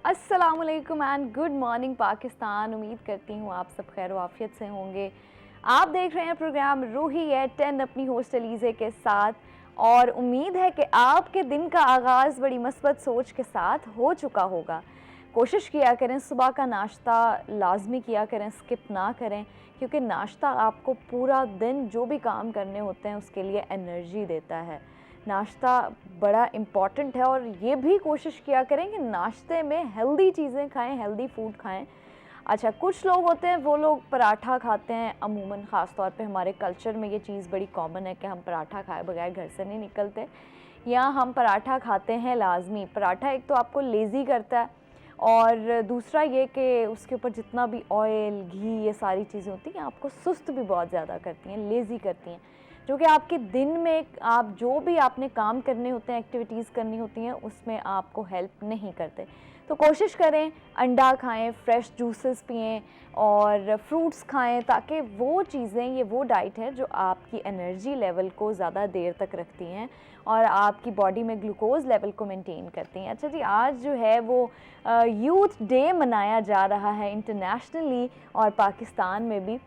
अस्सलामुअलैकुम and good morning Pakistan. उम्मीद करती हूँ आप सब खैर वाफियत से होंगे। आप देख रहे हैं प्रोग्राम रूही है 10 अपनी होस्ट अलीज़े के साथ, और उम्मीद है कि आपके दिन का आगाज़ बड़ी मस्बत सोच के साथ हो चुका होगा। कोशिश किया करें सुबह का नाश्ता लाजमी किया करें, स्किप ना करें, क्योंकि नाश्ता आपको पूरा दिन जो भी काम करने होते हैं उसके लिए एनर्जी देता है। नाश्ता बड़ा इम्पॉर्टेंट है, और ये भी कोशिश किया करें कि नाश्ते में हेल्दी चीज़ें खाएं, हेल्दी फूड खाएं। अच्छा, कुछ लोग होते हैं वो लोग पराठा खाते हैं अमूमन, ख़ास तौर पे हमारे कल्चर में ये चीज़ बड़ी कॉमन है कि हम पराठा खाए बगैर घर से नहीं निकलते, या हम पराठा खाते हैं लाजमी। पराठा एक तो आपको लेज़ी करता है, और दूसरा ये कि उसके ऊपर जितना भी ऑयल घी ये सारी चीज़ें होती हैं आपको सुस्त भी बहुत ज़्यादा करती हैं, लेज़ी करती हैं, जो कि आपके दिन में आप जो भी आपने काम करने होते हैं, एक्टिविटीज़ करनी होती हैं, उसमें आपको हेल्प नहीं करते। तो कोशिश करें अंडा खाएं, फ्रेश जूसेस पिएं और फ्रूट्स खाएं, ताकि वो चीज़ें, ये वो डाइट है जो आपकी एनर्जी लेवल को ज़्यादा देर तक रखती हैं और आपकी बॉडी में ग्लूकोज़ लेवल को मेंटेन करती हैं। अच्छा जी, आज जो है वो यूथ डे मनाया जा रहा है इंटरनेशनली, और पाकिस्तान में भी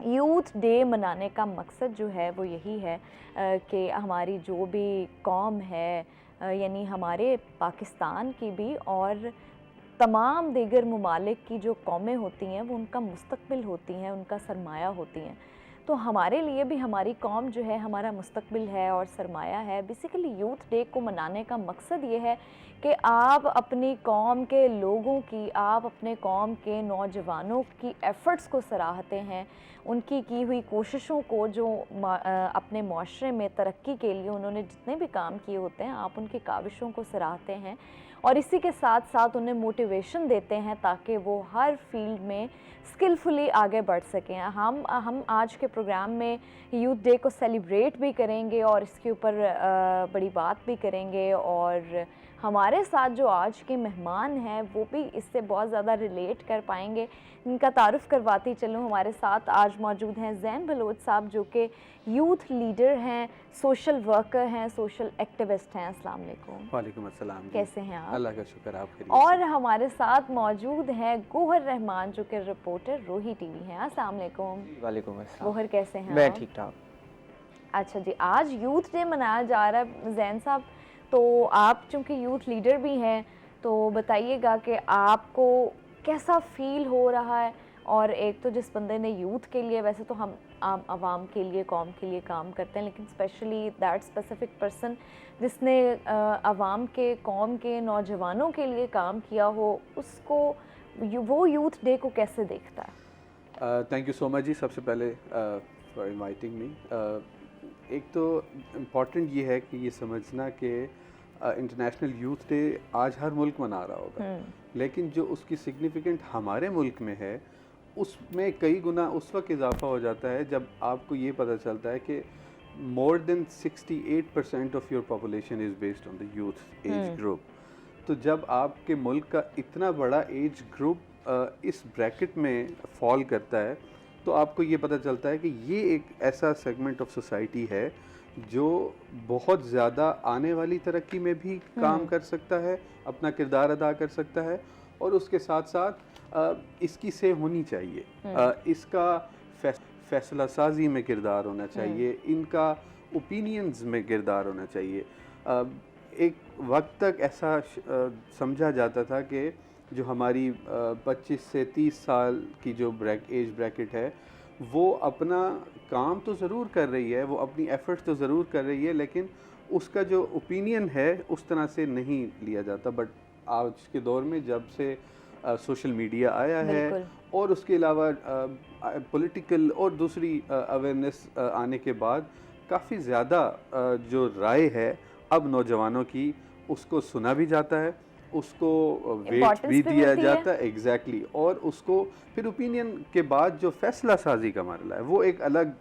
यूथ डे मनाने का मकसद जो है वो यही है कि हमारी जो भी कौम है, यानी हमारे पाकिस्तान की भी और तमाम दीगर ममालिक की जो कौमें होती हैं वो उनका मुस्तकबिल होती हैं, उनका सरमाया होती हैं। तो हमारे लिए भी हमारी कौम जो है हमारा मुस्तकबिल है और सरमाया है। बेसिकली यूथ डे को मनाने का मकसद ये है कि आप अपनी कौम के लोगों की, आप अपने कौम के नौजवानों की एफ़र्ट्स को सराहते हैं, उनकी की हुई कोशिशों को, जो अपने माशरे में तरक्की के लिए उन्होंने जितने भी काम किए होते हैं, आप उनकी काविशों को सराहते हैं और इसी के साथ साथ उन्हें मोटिवेशन देते हैं ताकि वो हर फील्ड में स्किलफुली आगे बढ़ सकें। हम आज के प्रोग्राम में यूथ डे को सेलिब्रेट भी करेंगे और इसके ऊपर बड़ी बात भी करेंगे, और हमारे साथ जो आज के मेहमान हैं वो भी इससे बहुत ज़्यादा रिलेट कर पाएंगे। इनका तारुफ़ करवाती चलूँ, हमारे साथ आज मौजूद हैं ज़ैन बलोच साहब, जो कि यूथ लीडर हैं, सोशल वर्कर हैं, सोशल एक्टिविस्ट हैं। अस्सलाम वालेकुम। वालेकुम अस्सलाम। कैसे हैं आप? अल्लाह का शुक्र, आप खैरियत और से? हमारे साथ मौजूद हैं गोहर रहमान, जो कि रिपोर्टर रूही टीवी हैं। अस्सलाम वालेकुम। वालेकुम अस्सलाम। गोहर कैसे हैं मैं आप? ठीक ठाक। अच्छा जी, आज यूथ डे मनाया जा रहा है ज़ैन साहब, तो आप चूँकि यूथ लीडर भी हैं तो बताइएगा कि आपको कैसा फ़ील हो रहा है। और एक तो जिस बंदे ने यूथ के लिए, वैसे तो हम आम आवाम के लिए, कौम के लिए काम करते हैं, लेकिन स्पेशली दैट स्पेसिफिक पर्सन जिसने आवाम के, कौम के नौजवानों के लिए काम किया हो, उसको वो यूथ डे को कैसे देखता है? थैंक यू सो मच जी, सबसे पहले फॉर इनवाइटिंग मी। एक तो इम्पॉर्टेंट ये है कि ये समझना कि इंटरनेशनल यूथ डे आज हर मुल्क मना रहा होगा, लेकिन जो उसकी सिग्निफिकेंट हमारे मुल्क में है उसमें कई गुना उस वक्त इजाफा हो जाता है जब आपको ये पता चलता है कि more than 68% of your population is based on the youth age group. तो जब आपके मुल्क का इतना बड़ा एज ग्रुप इस ब्रैकेट में फॉल करता है तो आपको ये पता चलता है कि ये एक ऐसा सेगमेंट ऑफ सोसाइटी है जो बहुत ज़्यादा आने वाली तरक्की में भी काम कर सकता है, अपना किरदार अदा कर सकता है, और उसके साथ साथ इसकी से होनी चाहिए, इसका फैसला साजी में किरदार होना चाहिए, इनका ओपिनियंस में किरदार होना चाहिए। एक वक्त तक ऐसा समझा जाता था कि जो हमारी 25 से 30 साल की जो एज ब्रैकेट है वो अपना काम तो ज़रूर कर रही है, वो अपनी एफ़र्ट्स तो ज़रूर कर रही है, लेकिन उसका जो ओपिनियन है उस तरह से नहीं लिया जाता। बट आज के दौर में जब से सोशल मीडिया आया है और उसके अलावा पॉलिटिकल और दूसरी अवेयरनेस आने के बाद काफ़ी ज़्यादा जो राय है अब नौजवानों की, उसको सुना भी जाता है, उसको वेट भी दिया जाता है। एग्जैक्टली। और उसको फिर ओपिनियन के बाद जो फैसला साजी का मामला है वो एक अलग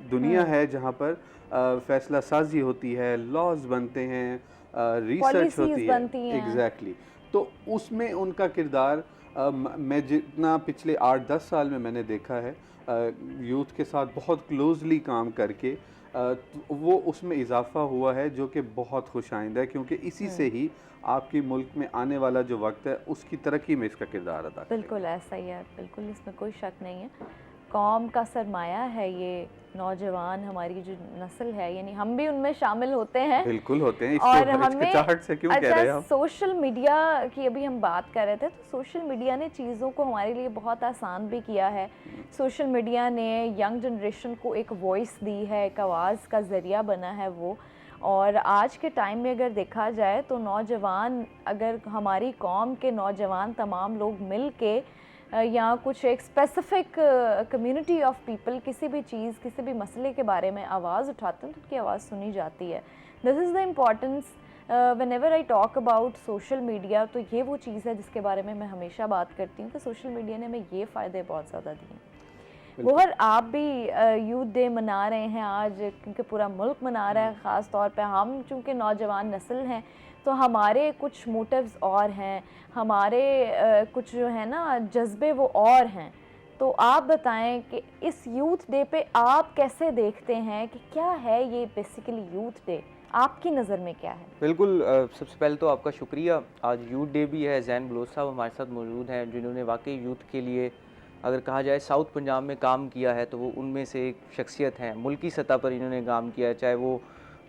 दुनिया है जहाँ पर फैसला साजी होती है, लॉज बनते हैं, रिसर्च होती है। एग्जैक्टली। तो उसमें उनका किरदार मैं जितना पिछले 8-10 साल में मैंने देखा है यूथ के साथ बहुत क्लोजली काम करके, वो उसमें इजाफा हुआ है जो कि बहुत खुश आइंदा है, क्योंकि इसी से ही आपकी मुल्क में आने वाला जो वक्त है उसकी तरक्की में इसका किरदार अदा करेगा। बिल्कुल ऐसा ही है, बिल्कुल इसमें कोई शक नहीं है। कौम का सरमाया है ये नौजवान, हमारी जो नस्ल है, यानी हम भी उनमें शामिल होते हैं। बिल्कुल होते हैं, और इसको हमें हिचकिचाहट से क्यों कह रहे हैं अच्छा, आप? सोशल मीडिया की अभी हम बात कर रहे थे, तो सोशल मीडिया ने चीज़ों को हमारे लिए बहुत आसान भी किया है। सोशल मीडिया ने यंग जनरेशन को एक वॉइस दी है, एक आवाज़ का ज़रिया बना है वो। और आज के टाइम में अगर देखा जाए तो नौजवान, अगर हमारी कौम के नौजवान तमाम लोग मिल के या कुछ एक स्पेसिफिक कम्युनिटी ऑफ पीपल किसी भी चीज़, किसी भी मसले के बारे में आवाज़ उठाते हैं तो उनकी आवाज़ सुनी जाती है। This is the importance when ever I talk about social media. तो ये वो चीज़ है जिसके बारे में मैं हमेशा बात करती हूँ कि सोशल मीडिया ने हमें ये फ़ायदे बहुत ज़्यादा दिए। गोहर, आप भी यूथ डे मना रहे हैं आज, क्योंकि पूरा मुल्क मना रहा है। ख़ास तौर पे हम चूँकि नौजवान नस्ल हैं तो हमारे कुछ मोटिव्स और हैं, हमारे कुछ जो है ना जज्बे वो और हैं। तो आप बताएं कि इस यूथ डे पे आप कैसे देखते हैं कि क्या है ये बेसिकली यूथ डे, आपकी नज़र में क्या है? बिल्कुल, सबसे पहले तो आपका शुक्रिया। आज यूथ डे भी है। जैन बलोच साहब हमारे साथ मौजूद हैं जिन्होंने वाकई यूथ के लिए, अगर कहा जाए साउथ पंजाब में काम किया है तो वो उनमें से एक शख्सियत हैं। मुल्की सतह पर इन्होंने काम किया, चाहे वो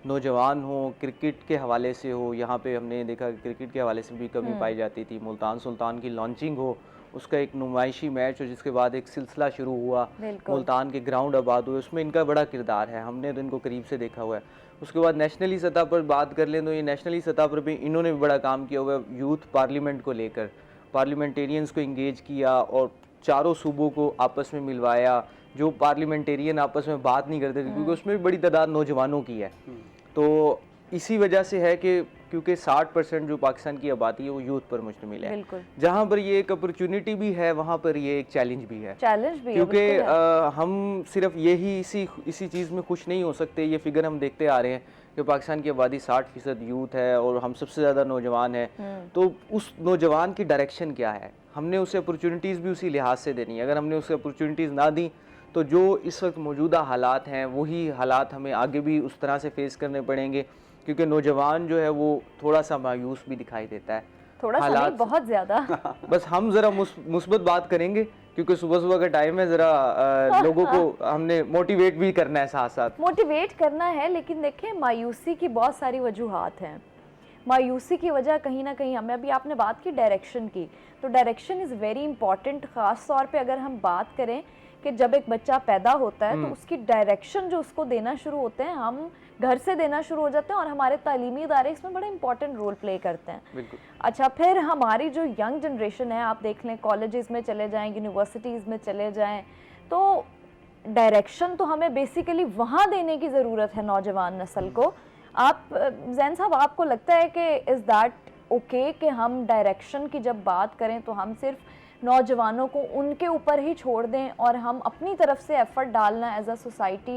नौजवान हो, क्रिकेट के हवाले से हो। यहाँ पे हमने देखा कि क्रिकेट के हवाले से भी कमी पाई जाती थी। मुल्तान सुल्तान की लॉन्चिंग हो, उसका एक नुमाइशी मैच हो, जिसके बाद एक सिलसिला शुरू हुआ, मुल्तान के ग्राउंड आबाद हुए, उसमें इनका बड़ा किरदार है। हमने तो इनको करीब से देखा हुआ है। उसके बाद नेशनली सतह पर बात कर लें तो ये नेशनली सतह पर भी इन्होंने भी बड़ा काम किया हुआ है। यूथ पार्लियामेंट को लेकर पार्लियामेंटेरियंस को इंगेज किया और चारों सूबों को आपस में मिलवाया। जो पार्लियामेंटेरियन आपस में बात नहीं करते थे, क्योंकि उसमें भी बड़ी तादाद नौजवानों की है। तो इसी वजह से है कि क्योंकि 60% जो पाकिस्तान की आबादी है वो यूथ पर मुश्तमिल है। जहाँ पर ये एक अपॉर्चुनिटी भी है, वहाँ पर ये एक चैलेंज भी है। क्योंकि हम सिर्फ यही इसी चीज़ में खुश नहीं हो सकते। ये फिगर हम देखते आ रहे हैं कि पाकिस्तान की आबादी 60% यूथ है और हम सबसे ज़्यादा नौजवान हैं। तो उस नौजवान की डायरेक्शन क्या है, हमने उसे अपॉर्चुनिटीज़ भी उसी लिहाज से देनी है। अगर हमने उसे अपॉर्चुनिटीज़ ना दी तो जो इस वक्त मौजूदा हालात हैं वही हालात हमें आगे भी उस तरह से फेस करने पड़ेंगे। क्योंकि नौजवान जो है वो थोड़ा सा मायूस भी दिखाई देता है, थोड़ा सा नहीं, बहुत ज़्यादा। बस हम ज़रा मुस्बत बात करेंगे क्योंकि सुबह सुबह का टाइम है। ज़रा लोगों को हमने मोटिवेट भी करना है, साथ साथ मोटिवेट करना है। लेकिन देखें, मायूसी की बहुत सारी वजूहात हैं। मायूसी की वजह कहीं ना कहीं हमें, अभी आपने बात की डायरेक्शन की, तो डायरेक्शन इज़ वेरी इंपॉर्टेंट। ख़ास तौर पे अगर हम बात करें कि जब एक बच्चा पैदा होता है तो उसकी डायरेक्शन जो उसको देना शुरू होते हैं, हम घर से देना शुरू हो जाते हैं और हमारे तालीमी इदारे इसमें बड़ा इंपॉर्टेंट रोल प्ले करते हैं। अच्छा, फिर हमारी जो यंग जनरेशन है, आप देख लें कॉलेजेस में चले जाएं, यूनिवर्सिटीज़ में चले जाएं, तो डायरेक्शन तो हमें बेसिकली वहाँ देने की ज़रूरत है नौजवान नस्ल को। आप जैन साहब, आपको लगता है कि इज़ दैट ओके कि हम डायरेक्शन की जब बात करें तो हम सिर्फ नौजवानों को उनके ऊपर ही छोड़ दें और हम अपनी तरफ से एफर्ट डालना एज अ सोसाइटी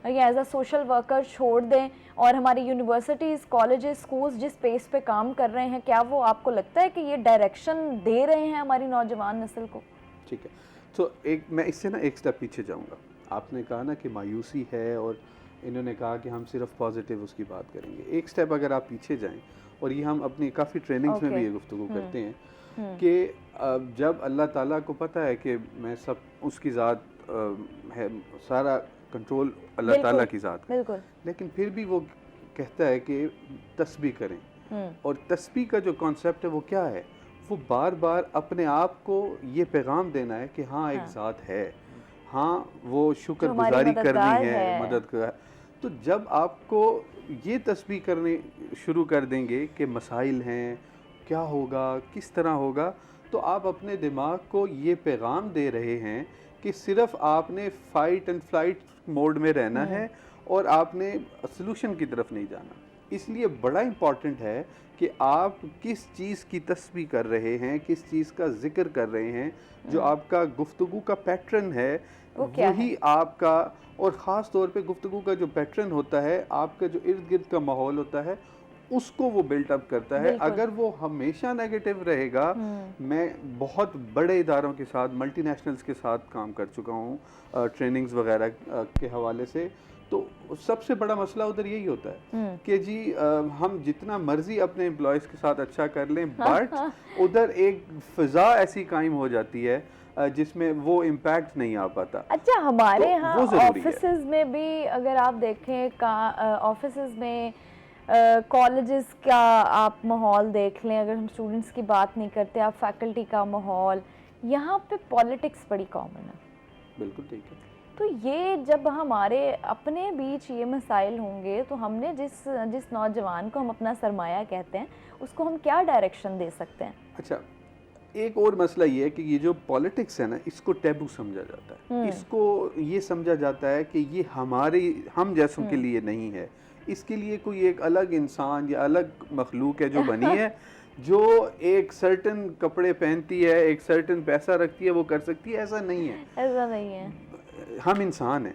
या एज अ सोशल वर्कर छोड़ दें, और हमारी यूनिवर्सिटीज़, कॉलेजेस, स्कूल्स जिस पेस पे काम कर रहे हैं, क्या वो आपको लगता है कि ये डायरेक्शन दे रहे हैं हमारी नौजवान नस्ल को? ठीक है, तो मैं इससे ना एक स्टेप पीछे जाऊंगा। आपने कहा ना कि मायूसी है और इन्होंने कहा कि हम सिर्फ पॉजिटिव उसकी बात करेंगे। एक स्टेप अगर आप पीछे जाएं, और ये हम अपनी काफ़ी ट्रेनिंग्स में भी ये गुफ्तगू करते हैं कि जब अल्लाह ताला को पता है कि मैं सब उसकी ज़ात है, सारा कंट्रोल अल्लाह ताला की ज़ात है, लेकिन फिर भी वो कहता है कि तस्बीह करें। और तस्बीह का जो कॉन्सेप्ट है वो क्या है, वो बार बार अपने आप को ये पैगाम देना है कि हाँ एक ज़ात है, हाँ वो शुक्रगुजारी करनी है, मदद कर। तो जब आपको ये तस्बीह करने शुरू कर देंगे कि मसाइल हैं, क्या होगा, किस तरह होगा, तो आप अपने दिमाग को ये पैगाम दे रहे हैं कि सिर्फ आपने फाइट एंड फ्लाइट मोड में रहना है और आपने सलूशन की तरफ नहीं जाना। इसलिए बड़ा इम्पॉर्टेंट है कि आप किस चीज़ की तस्बीह कर रहे हैं, किस चीज़ का जिक्र कर रहे हैं, जो आपका गुफ्तगू का पैटर्न है वही आपका, और ख़ास तौर पे गुफ्तगू का जो पैटर्न होता है, आपका जो इर्द गिर्द का माहौल होता है, उसको वो बिल्टअप करता है। अगर वो हमेशा नेगेटिव रहेगा, मैं बहुत बड़े इदारों के साथ, मल्टीनेशनल्स के साथ काम कर चुका हूँ ट्रेनिंग्स वगैरह के हवाले से, तो सबसे बड़ा मसला उधर यही होता है कि जी हम जितना मर्जी अपने एम्प्लॉयज़ के साथ अच्छा कर लें, बट उधर एक फ़िज़ा ऐसी कायम हो जाती है जिसमें वो इम्पैक्ट नहीं आ पाता। अच्छा, हमारे तो यहाँ वो ज़रूरी है। ऑफिसेज में भी अगर आप देखें, ऑफिसेज में, कॉलेजेस का आप माहौल देख लें, अगर हम स्टूडेंट्स की बात नहीं करते, आप फैकल्टी का माहौल, यहाँ पे पॉलिटिक्स बड़ी कॉमन है। बिल्कुल ठीक है। तो ये जब हमारे अपने बीच ये मसाइल होंगे तो हमने जिस नौजवान को हम अपना सरमाया कहते हैं उसको हम क्या डायरेक्शन दे सकते हैं? अच्छा, एक और मसला ये है कि ये जो पॉलिटिक्स है ना, इसको टैबू समझा जाता है। इसको ये समझा जाता है कि ये हम जैसों के लिए नहीं है, इसके लिए कोई एक अलग इंसान या अलग मखलूक है जो बनी है, जो एक सर्टन कपड़े पहनती है, एक सर्टन पैसा रखती है, वो कर सकती है। ऐसा नहीं है, ऐसा नहीं है। हम इंसान हैं।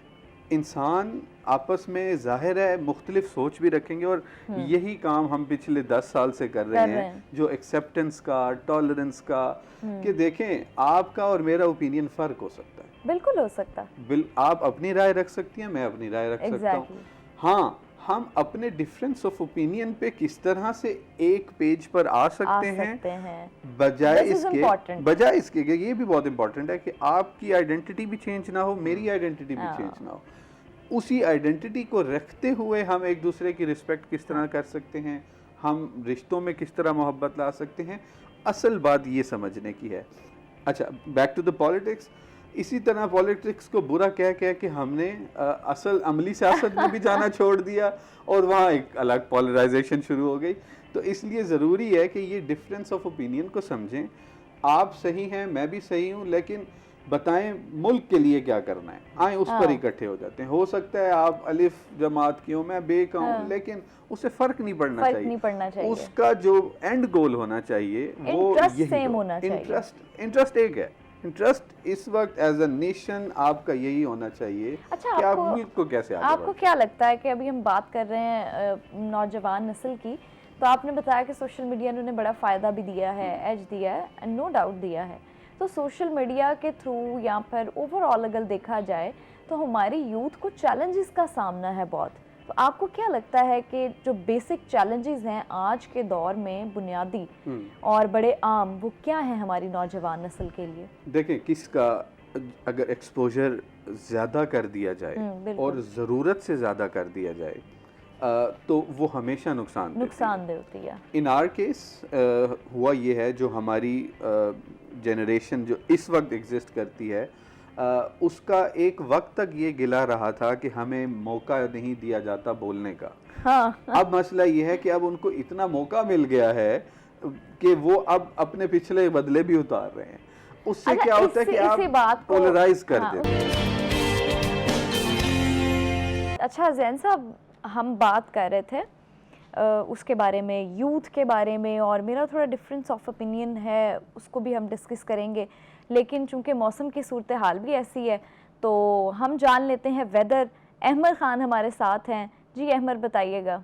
इंसान आपस में ज़ाहिर है मुख्तलिफ सोच भी रखेंगे, और यही काम हम पिछले 10 साल से कर रहे हैं, जो एक्सेप्टेंस का, टॉलरेंस का, कि देखें आपका और मेरा ओपिनियन फ़र्क हो सकता है। बिल्कुल हो सकता है। आप अपनी राय रख सकती हैं, मैं अपनी राय रख सकता हूँ। हाँ, हम अपने डिफरेंस ऑफ ओपिनियन पे किस तरह से एक पेज पर आ सकते हैं, बजाय इसके कि ये भी बहुत इंपॉर्टेंट है कि आपकी आइडेंटिटी भी चेंज ना हो, मेरी आइडेंटिटी भी चेंज ना हो। उसी आइडेंटिटी को रखते हुए हम एक दूसरे की रिस्पेक्ट किस तरह कर सकते हैं, हम रिश्तों में किस तरह मोहब्बत ला सकते हैं, असल बात ये समझने की है। अच्छा, बैक टू द पॉलिटिक्स। इसी तरह पॉलिटिक्स को बुरा कह कह के हमने असल अमली सियासत में भी जाना छोड़ दिया, और वहाँ एक अलग पॉलराइजेशन शुरू हो गई। तो इसलिए ज़रूरी है कि ये डिफरेंस ऑफ ओपिनियन को समझें। आप सही हैं, मैं भी सही हूँ, लेकिन बताएं मुल्क के लिए क्या करना है, आए उस पर इकट्ठे हो जाते हैं। हो सकता है आप अलिफ जमात की हो, मैं बे का हूँ, लेकिन उससे फ़र्क नहीं पड़ना चाहिए। उसका जो एंड गोल होना चाहिए वो यही होना चाहिए। इंटरेस्ट एक है। इंटरेस्ट इस वक्त एज अ नेशन आपका यही होना चाहिए। अच्छा, कि आप मुल्क को कैसे आगे आपको क्या लगता है कि अभी हम बात कर रहे हैं नौजवान नस्ल की, तो आपने बताया कि सोशल मीडिया ने उन्हें बड़ा फ़ायदा भी दिया है, एज दिया है, एंड नो डाउट दिया है। तो सोशल मीडिया के थ्रू या फिर ओवरऑल अगर देखा जाए तो हमारी यूथ को चैलेंजेस का सामना है बहुत। तो आपको क्या लगता है कि जो बेसिक चैलेंजेस हैं आज के दौर में, बुनियादी और बड़े आम, वो क्या है हमारी नौजवान नस्ल के लिए? देखें, किसका अगर एक्सपोजर ज़्यादा कर दिया जाए और ज़रूरत से ज़्यादा कर दिया जाए तो वो हमेशा नुकसानदेह होती है। इन आर केस हुआ ये है, जो हमारी जनरेशन जो इस वक्त एग्जिस्ट करती है, उसका एक वक्त तक ये गिला रहा था कि हमें मौका नहीं दिया जाता बोलने का। हाँ। अब मसला ये है कि अब उनको इतना मौका मिल गया है कि वो अब अपने पिछले बदले भी उतार रहे हैं। उससे क्या होता है कि आप पोलराइज कर देते हैं। अच्छा ज़ैन साहब, हम बात कर रहे थे उसके बारे में, यूथ के बारे में, और मेरा थोड़ा डिफरेंस ऑफ ओपिनियन है, उसको भी हम डिस्कस करेंगे। लेकिन चूंकि मौसम की सूरत हाल भी ऐसी है तो हम जान लेते हैं वेदर। अहमद ख़ान हमारे साथ हैं। जी अहमद, बताइएगा।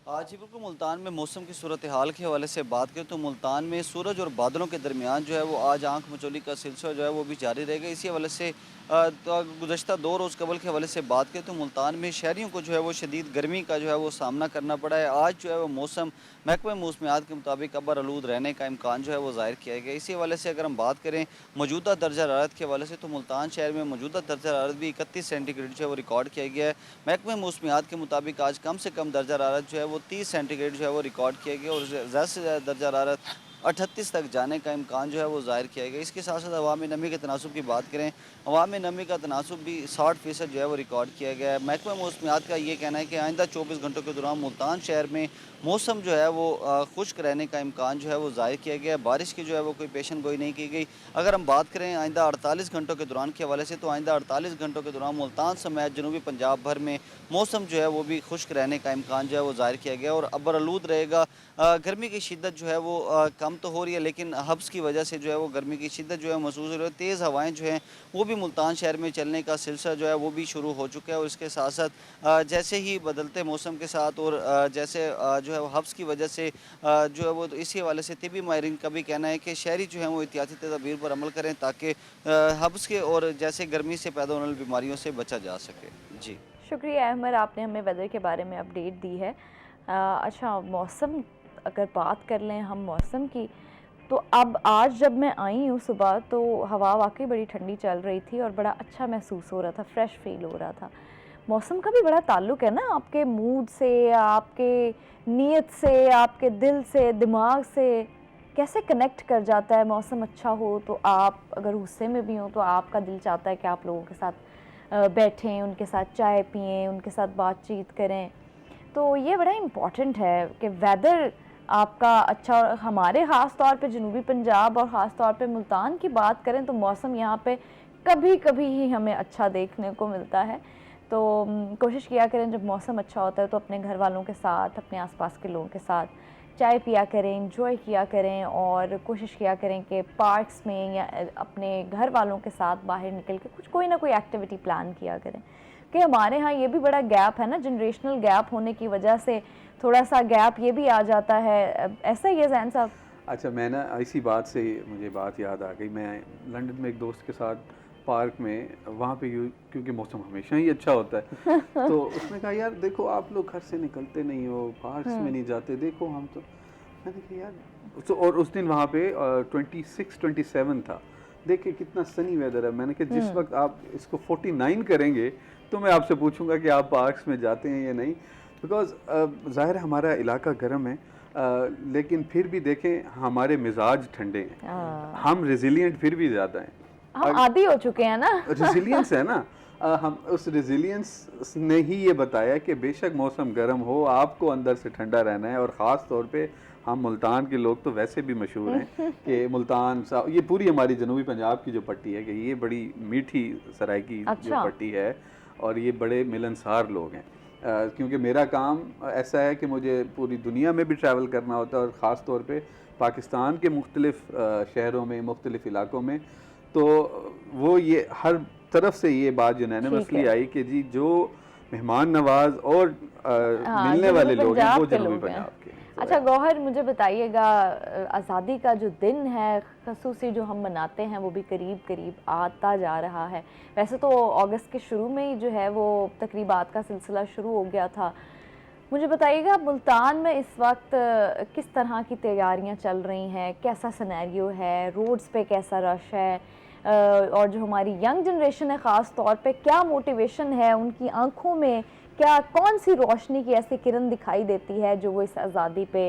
जी बिल्कुल, मुल्तान में मौसम की सूरत हाल के हवाले से बात करें तो मुल्तान में सूरज और बादलों के दरमियान जो है वो आज आंख मचोली का सिलसिला जो है वो भी जारी रहेगा। इसी हवाले से तो गुज़श्ता 2 रोज़ कबल के हवाले से बात करें तो मुल्तान में शहरियों को जो है वो शदीद गर्मी का जो है वो सामना करना पड़ा है। आज जो है वो मौसम महकमा मौसमियात के मुताबिक अबर आलूद रहने का इम्कान जो है वो ज़ाहिर किया गया। इसी हवाले से अगर हम बात करें मौजूदा दर्जा हरारत के हवाले से तो मुल्तान शहर में मौजूदा दर्जा हरारत भी 31 सेंटीग्रेड जो है वो रिकॉर्ड किया गया है। महकमा मौसमियात के मुताबिक आज कम से कम दर्जा हरारत जो है वो 30 सेंटीग्रेड जो है वो रिकॉर्ड किया गया, और ज़्यादा से ज़्यादा दर्जा हरारत 38 तक जाने का इम्कान जो है वो ज़ाहिर किया गया। इसके साथ साथ अवामी नमी के तनासुब की बात करें, अवामी नमी का तनासुब भी 60% जो है वो रिकॉर्ड किया गया है। महकमा मौसमियात का ये कहना है कि आइंदा 24 घंटों के दौरान मुल्तान शहर में मौसम जो है वो खुश्क रहने का इम्कान जो है वो ज़ाहिर किया गया है। बारिश की जो है वो कोई पेशन गोई नहीं की गई। अगर हम बात करें आइंदा 48 घंटों के दौरान के हवाले से तो आइंदा 48 घंटों के दौरान मुल्तान समेत जनूबी पंजाब भर में मौसम जो है वो भी खुश्क रहने का इम्कान जो है वो ज़ाहिर किया गया और अबर आलूद रहेगा। गर्मी की शिद्दत जो है वो कम तो हो रही है, लेकिन हब्स की वजह से जो है वो गर्मी की शिद्दत जो है महसूस हो रही है। तेज़ हवाएँ जो हैं वो भी मुल्तान शहर में चलने का सिलसिला जो है वो भी शुरू हो चुका है। और इसके साथ साथ जैसे ही बदलते मौसम के साथ और जैसे जो है वो हब्स की वजह से जो है वो इसी हवाले से तिबी माहिरीन का भी कहना है कि शहरी जो है वो एहतियाती तदबीर पर अमल करें ताकि हब्स के और जैसे गर्मी से पैदा होने वाली बीमारियों से बचा जा सके। जी शुक्रिया अहमद, आपने हमें वेदर के बारे में अपडेट दी है। अच्छा, मौसम अगर बात कर लें हम मौसम की, तो अब आज जब मैं आई हूँ सुबह तो हवा वाकई बड़ी ठंडी चल रही थी और बड़ा अच्छा महसूस हो रहा था, फ्रेश फील हो रहा था। मौसम का भी बड़ा ताल्लुक़ है ना आपके मूड से, आपके नीयत से, आपके दिल से, दिमाग से, कैसे कनेक्ट कर जाता है। मौसम अच्छा हो तो आप अगर गुस्से में भी हो तो आपका दिल चाहता है कि आप लोगों के साथ बैठें, उनके साथ चाय पिएं, उनके साथ बातचीत करें। तो ये बड़ा इम्पॉर्टेंट है कि वेदर आपका अच्छा। और हमारे ख़ास तौर पे जनूबी पंजाब और ख़ास तौर पे मुल्तान की बात करें तो मौसम यहाँ पे कभी कभी ही हमें अच्छा देखने को मिलता है। तो कोशिश किया करें जब मौसम अच्छा होता है तो अपने घर वालों के साथ, अपने आसपास के लोगों के साथ चाय पिया करें, इंजॉय किया करें और कोशिश किया करें कि पार्क्स में या अपने घर वालों के साथ बाहर निकल के कुछ कोई ना कोई एक्टिविटी प्लान किया करें। कि हमारे यहाँ ये भी बड़ा गैप है ना, जनरेशनल गैप होने की वजह से थोड़ा सा गैप ये भी आ जाता है। ऐसा ही है जैन साहब? अच्छा, मैं ना इसी बात से मुझे बात याद आ गई। मैं लंदन में एक दोस्त के साथ पार्क में, वहाँ पे क्योंकि मौसम हमेशा ही अच्छा होता है तो उसने कहा यार देखो आप लोग घर से निकलते नहीं हो, पार्क्स में नहीं जाते, देखो हम तो। मैंने कहा यार तो, और उस दिन वहाँ पे 26-27 था, देखिए कितना सनी वेदर है। मैंने कहा जिस वक्त आप इसको 49 करेंगे तो मैं आपसे पूछूंगा कि आप पार्क्स में जाते हैं या नहीं। बिकॉज ज़ाहिर हमारा इलाका गर्म है, लेकिन फिर भी देखें हमारे मिजाज ठंडे हैं, हम रेजिलियंट फिर भी ज़्यादा हैं, हम आदी हो चुके हैं ना। रेजिलियंस है ना, हम उस रेजिलियंस ने ही ये बताया कि बेशक मौसम गर्म हो, आपको अंदर से ठंडा रहना है। और ख़ास तौर पे हम मुल्तान के लोग तो वैसे भी मशहूर हैं कि मुल्तान ये पूरी हमारी जनूबी पंजाब की जो पट्टी है कि ये बड़ी मीठी सराइकी जो पट्टी है और ये बड़े मिलनसार लोग हैं। क्योंकि मेरा काम ऐसा है कि मुझे पूरी दुनिया में भी ट्रैवल करना होता है और ख़ास तौर पे पाकिस्तान के मुख्तलिफ़ शहरों में, मुख्तलिफ़ इलाकों में। तो वो ये हर तरफ से ये बात यूनानिमसली आई कि जी जो मेहमान नवाज और मिलने वाले लोग हैं वो जनूबी पंजाब के। अच्छा गौहर, मुझे बताइएगा, आज़ादी का जो दिन है ख़ुसूसी जो हम मनाते हैं वो भी करीब करीब आता जा रहा है। वैसे तो अगस्त के शुरू में ही जो है वो तकरीबात का सिलसिला शुरू हो गया था। मुझे बताइएगा मुल्तान में इस वक्त किस तरह की तैयारियां चल रही हैं, कैसा सिनेरियो है, रोड्स पे कैसा रश है, और जो हमारी यंग जनरेशन है ख़ास तौर पे क्या मोटिवेशन है उनकी आंखों में, क्या कौन सी रोशनी की ऐसी किरण दिखाई देती है जो वो इस आज़ादी पे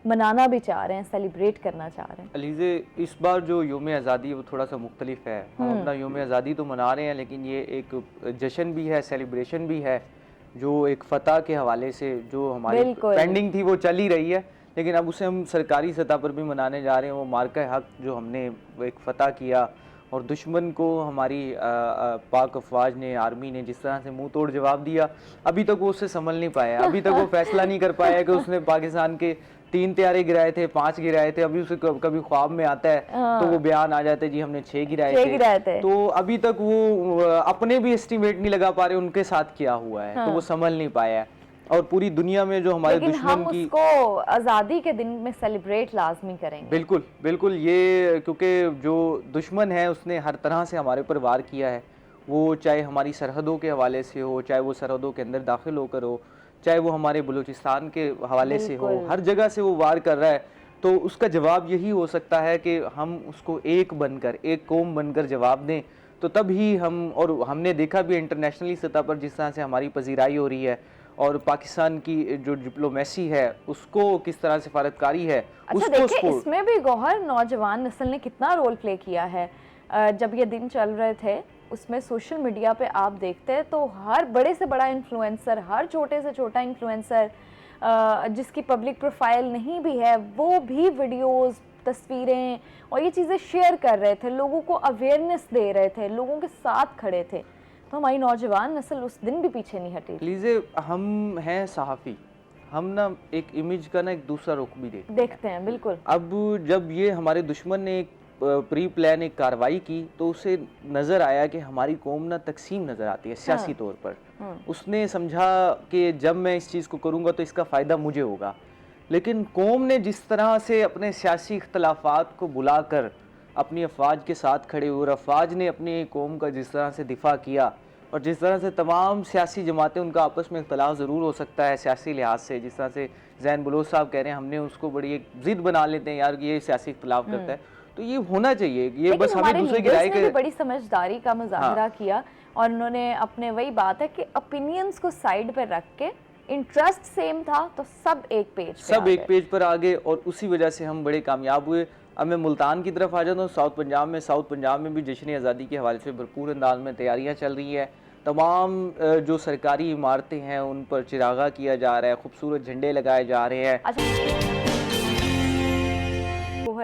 मनाना भी चाह रहे हैं, सेलिब्रेट करना चाह रहे हैं? अलीज़े, इस बार जो योम आज़ादी है वो थोड़ा सा मुख्तलिफ है। हम अपना योम आज़ादी तो मना रहे हैं लेकिन ये एक जश्न भी है, सेलिब्रेशन भी है, जो एक फ़तह के हवाले से जो हमारी पेंडिंग थी वो चल ही रही है, लेकिन अब उसे हम सरकारी सतह पर भी मनाने जा रहे हैं। वो मार्का हक जो हमने एक फ़तह किया और दुश्मन को हमारी पाक अफवाज ने, आर्मी ने जिस तरह से मुंह तोड़ जवाब दिया, अभी तक वो उससे संभल नहीं पाया, अभी तक वो फैसला नहीं कर पाया कि उसने पाकिस्तान के 3 तैयारे गिराए थे, 5 गिराए थे। अभी उसे कभी ख्वाब में आता है तो वो बयान आ जाता है जी हमने 6 गिराए थे। तो अभी तक वो अपने भी एस्टिमेट नहीं लगा पा रहे उनके साथ क्या हुआ है। तो वो संभल नहीं पाया है और पूरी दुनिया में जो हमारे दुश्मन की, उसको आज़ादी के दिन में सेलिब्रेट लाजमी करेंगे। बिल्कुल बिल्कुल, ये क्योंकि जो दुश्मन है उसने हर तरह से हमारे ऊपर वार किया है, वो चाहे हमारी सरहदों के हवाले से हो, चाहे वो सरहदों के अंदर दाखिल होकर हो, चाहे वो हमारे बलूचिस्तान के हवाले से हो, हर जगह से वो वार कर रहा है। तो उसका जवाब यही हो सकता है कि हम उसको एक बनकर, एक कौम बनकर जवाब दें, तो तब ही हम, और हमने देखा भी इंटरनेशनली सतह पर जिस तरह से हमारी पजीराई हो रही है और पाकिस्तान की जो डिप्लोमेसी है उसको किस तरह से फारतकारी है। अच्छा देखिए, इसमें भी गौहर नौजवान नस्ल ने कितना रोल प्ले किया है। जब ये दिन चल रहे थे उसमें सोशल मीडिया पे आप देखते हैं तो हर बड़े से बड़ा इन्फ्लुएंसर, हर छोटे से छोटा इन्फ्लुएंसर जिसकी पब्लिक प्रोफाइल नहीं भी है वो भी वीडियोस, तस्वीरें और ये चीज़ें शेयर कर रहे थे, लोगों को अवेयरनेस दे रहे थे, लोगों के साथ खड़े थे। तो हमारी नौजवान नस्ल उस दिन भी पीछे नहीं हटी। लीजिए, हम हैं सहाफ़ी, हम ना एक इमेज का ना एक दूसरा रुख भी देखते हैं। बिल्कुल। अब जब ये हमारे दुश्मन ने एक प्री प्लान एक कार्रवाई की तो उसे नज़र आया कि हमारी कौम ना तकसीम नज़र आती है सियासी तौर पर। उसने समझा कि जब मैं इस चीज़ को करूँगा तो इसका फ़ायदा मुझे होगा, लेकिन कौम ने जिस तरह से अपने सियासी इख्तलाफात को बुलाकर अपनी अफवाज के साथ खड़े हुए और अफवाज ने अपनी कौम का जिस तरह से दिफा किया, और जिस तरह से तमाम सियासी जमातें, उनका आपस में इख्तलाफ ज़रूर हो सकता है सियासी लिहाज से, जिस तरह से जैन बलोच साहब कह रहे हैं हमने उसको बड़ी एक ज़िद बना लेते हैं यार कि ये सियासी इख्तलाफ करता है, तो ये होना चाहिए, ये बस हमें दूसरे की राय के बड़ी समझदारी का मुजाहरा किया और उन्होंने अपने, वही बात है कि ओपिनियंस को साइड पर रख के, इंटरेस्ट सेम था तो सब एक पेज पर आ गए और उसी वजह से हम बड़े कामयाब हुए। अब मैं मुल्तान की तरफ आ जाता हूँ, साउथ पंजाब में भी जश्न आज़ादी के हवाले से भरपूर अंदाज में तैयारियाँ चल रही है। तमाम जो सरकारी इमारतें हैं उन पर चिरागा किया जा रहा है, खूबसूरत झंडे लगाए जा रहे हैं। अच्छा,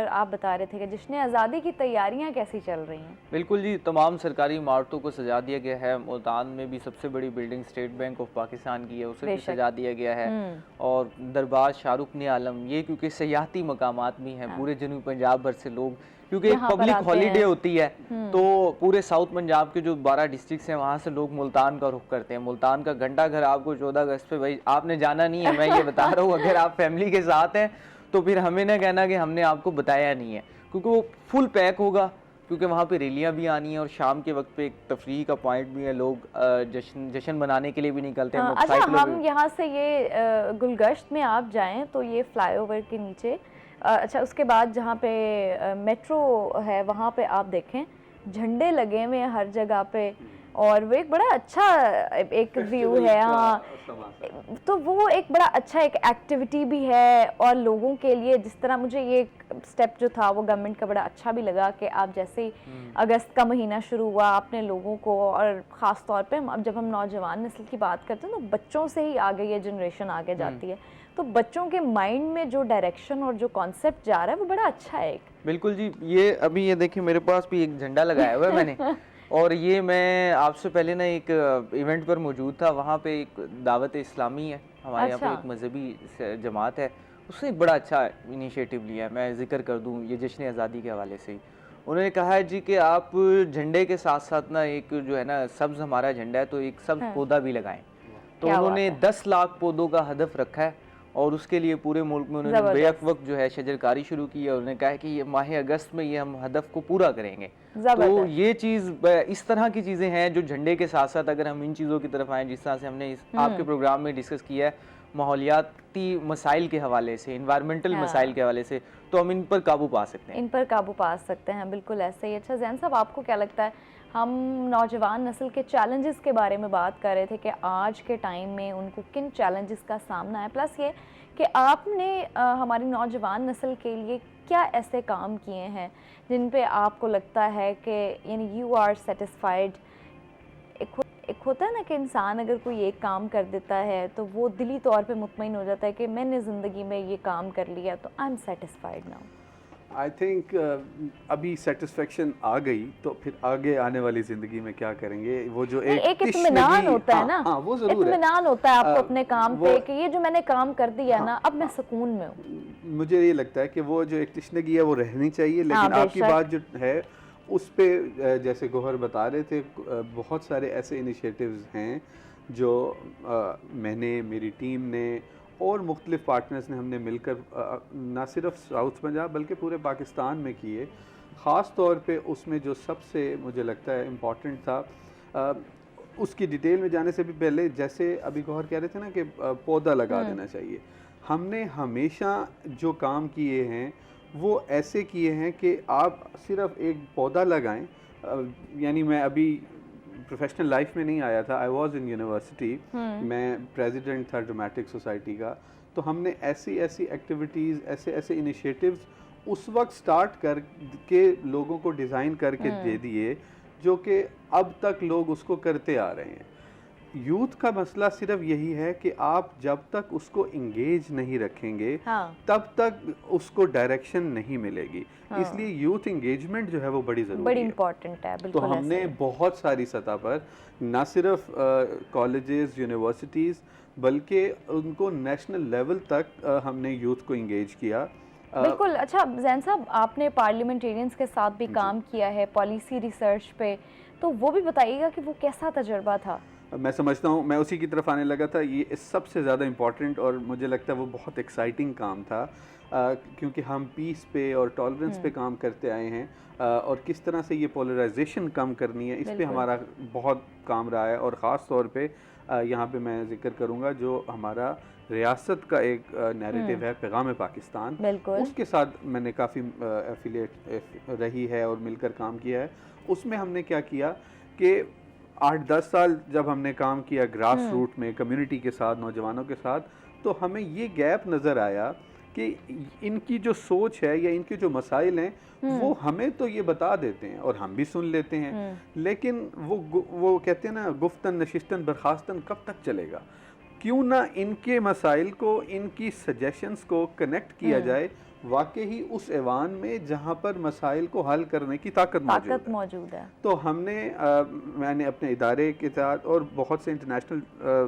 आप बता रहे थे कि जश्न आज़ादी की तैयारियां कैसी चल रही हैं? बिल्कुल जी, तमाम सरकारी इमारतों को सजा दिया गया है। मुल्तान में भी सबसे बड़ी building state bank of Pakistan की है, उसे भी सजा दिया गया है। और दरबार शाहरुख ने आलम, ये क्योंकि सयाहती मकामात भी हैं, पूरे जनूबी पंजाब भर से लोग, क्योंकि एक पब्लिक हॉलीडे होती है तो पूरे साउथ पंजाब के जो 12 डिस्ट्रिक्ट्स हैं वहाँ से लोग मुल्तान का रुख करते हैं। मुल्तान का घंटा घर आपको 14 अगस्त पे, भाई आपने जाना नहीं है, मैं ये बता रहा हूँ, अगर आप फैमिली के साथ हैं तो फिर हमें ना कहना कि हमने आपको बताया नहीं है, क्योंकि वो फुल पैक होगा, क्योंकि वहाँ पे रैलियाँ भी आनी है और शाम के वक्त पे एक तफरीह का पॉइंट भी है, लोग जश्न मनाने के लिए भी निकलते हैं। अच्छा, हम यहाँ से ये गुलगश्त में आप जाएं तो ये फ्लाईओवर के नीचे, अच्छा उसके बाद जहाँ पे मेट्रो है वहाँ पे आप देखें झंडे लगे हुए हैं हर जगह पे, और वो एक बड़ा अच्छा एक व्यू है। हाँ, तो वो एक बड़ा अच्छा एक एक्टिविटी भी है और लोगों के लिए, जिस तरह मुझे ये स्टेप जो था वो गवर्नमेंट का बड़ा अच्छा भी लगा कि आप जैसे ही अगस्त का महीना शुरू हुआ आपने लोगों को, और ख़ास तौर पे अब जब हम नौजवान नस्ल की बात करते हैं तो बच्चों से ही आगे ये जनरेशन आगे जाती है, तो बच्चों के माइंड में जो डायरेक्शन और जो कॉन्सेप्ट जा रहा है वो बड़ा अच्छा है। बिल्कुल जी, ये अभी ये देखिए मेरे पास भी एक झंडा लगाया हुआ है मैंने और ये मैं आपसे पहले ना एक इवेंट पर मौजूद था, वहाँ पे एक दावत इस्लामी है हमारे यहाँ पे, एक मजहबी जमात है, उसने एक बड़ा अच्छा इनिशिएटिव लिया है, मैं जिक्र कर दूँ ये जश्न आज़ादी के हवाले से ही। उन्होंने कहा है जी कि आप झंडे के साथ साथ ना एक जो है ना सब्ज़ हमारा झंडा है तो एक सब्ज़ पौधा भी लगाएं। तो उन्होंने 10 लाख पौधों का हदफ रखा है और उसके लिए पूरे मुल्क में उन्होंने बेवक्त वक्त जो है शजरकारी शुरू की है। उन्होंने कहा है कि ये माह अगस्त में ये हम हदफ को पूरा करेंगे। तो ये चीज़, इस तरह की चीज़ें हैं जो झंडे के साथ साथ अगर हम इन चीज़ों की तरफ आएँ, जिस तरह से हमने आपके प्रोग्राम में डिस्कस किया है माहौलियाती मसाइल के हवाले से, इन्वायरमेंटल मसाइल के हवाले से, तो हम इन पर काबू पा सकते हैं, इन पर काबू पा सकते हैं। बिल्कुल ऐसे ही। अच्छा जैन साहब, आपको क्या लगता है, हम नौजवान नस्ल के चैलेंजेस के बारे में बात कर रहे थे कि आज के टाइम में उनको किन चैलेंजेस का सामना है, प्लस ये कि आपने हमारी नौजवान नस्ल के लिए क्या ऐसे काम किए हैं जिन पे आपको लगता है कि यानी यू आर सेटिस्फाइड। एक होता है ना कि इंसान अगर कोई एक काम कर देता है तो वो दिली तौर पे मुतमईन हो जाता है कि मैंने ज़िंदगी में ये काम कर लिया तो I am satisfied now. I think अभी सेटिस्फेक्शन आ गई तो फिर आगे आने वाली ज़िंदगी में क्या करेंगे, वो जो एक इत्मीनान होता है ना। हाँ, वो ज़रूर है, इत्मीनान होता है आपको अपने काम पे कि ये जो मैंने काम कर दिया ना, अब मैं सुकून में हूँ। मुझे ये लगता है कि वो जो एक तश्नगी है वो रहनी चाहिए, लेकिन आपकी बात जो है उस पे जैसे गौहर बता रहे थे, बहुत सारे ऐसे इनिशिएटिव्स हैं जो मैंने, मेरी टीम ने और मुख्तलिफ पार्टनर्स ने हमने मिलकर ना सिर्फ साउथ पंजाब बल्कि पूरे पाकिस्तान में किए। ख़ास तौर पे उसमें जो सबसे मुझे लगता है इम्पॉर्टेंट था, उसकी डिटेल में जाने से भी पहले, जैसे अभी गौहर कह रहे थे ना कि पौधा लगा देना चाहिए, हमने हमेशा जो काम किए हैं वो ऐसे किए हैं कि आप सिर्फ एक पौधा लगाएं। यानी मैं अभी प्रोफेशनल लाइफ में नहीं आया था, आई वॉज इन यूनिवर्सिटी, मैं प्रेसिडेंट था ड्रामेटिक सोसाइटी का, तो हमने ऐसी एक्टिविटीज़, ऐसे इनिशिएटिव्स उस वक्त स्टार्ट करके लोगों को डिज़ाइन करके दे दिए जो कि अब तक लोग उसको करते आ रहे हैं। यूथ का मसला सिर्फ यही है कि आप जब तक उसको इंगेज नहीं रखेंगे तब तक उसको डायरेक्शन नहीं मिलेगी। इसलिए यूथ इंगेजमेंट जो है वो बड़ी ज़रूरी है, बड़ी इम्पोर्टेंट है। तो हमने बहुत सारी सतह पर ना सिर्फ कॉलेजेस, यूनिवर्सिटीज़, बल्कि उनको नेशनल लेवल तक हमने यूथ को इंगेज किया। बिल्कुल। अच्छा जैन साहब, आपने पार्लियामेंटेरियंस के साथ भी काम किया है पॉलिसी रिसर्च पे, तो वो भी बताइएगा कि वो कैसा तजुर्बा था। मैं समझता हूँ, मैं उसी की तरफ आने लगा था, ये सबसे ज़्यादा इम्पॉर्टेंट और मुझे लगता है वो बहुत एक्साइटिंग काम था। क्योंकि हम पीस पे और टॉलरेंस पे काम करते आए हैं, और किस तरह से ये पोलराइजेशन कम करनी है, इस पे हमारा बहुत काम रहा है। और ख़ास तौर पे यहाँ पे मैं जिक्र करूँगा जो हमारा रियासत का एक नैरेटिव है पैगाम पाकिस्तान, उसके साथ मैंने काफ़ी एफिलिएट रही है और मिलकर काम किया है। उसमें हमने क्या किया कि 8-10 साल जब हमने काम किया ग्रास रूट में कम्युनिटी के साथ, नौजवानों के साथ, तो हमें ये गैप नज़र आया कि इनकी जो सोच है या इनके जो मसाइल हैं वो हमें तो ये बता देते हैं और हम भी सुन लेते हैं, लेकिन वो कहते हैं ना, गुफ्तन नशिस्तन बर्खास्तन कब तक चलेगा। क्यों ना इनके मसाइल को, इनकी सजेशंस को कनेक्ट किया जाए वाकई उस ऐवान में जहाँ पर मसाइल को हल करने की ताकत मौजूद है। तो हमने मैंने अपने इदारे के साथ और बहुत से इंटरनेशनल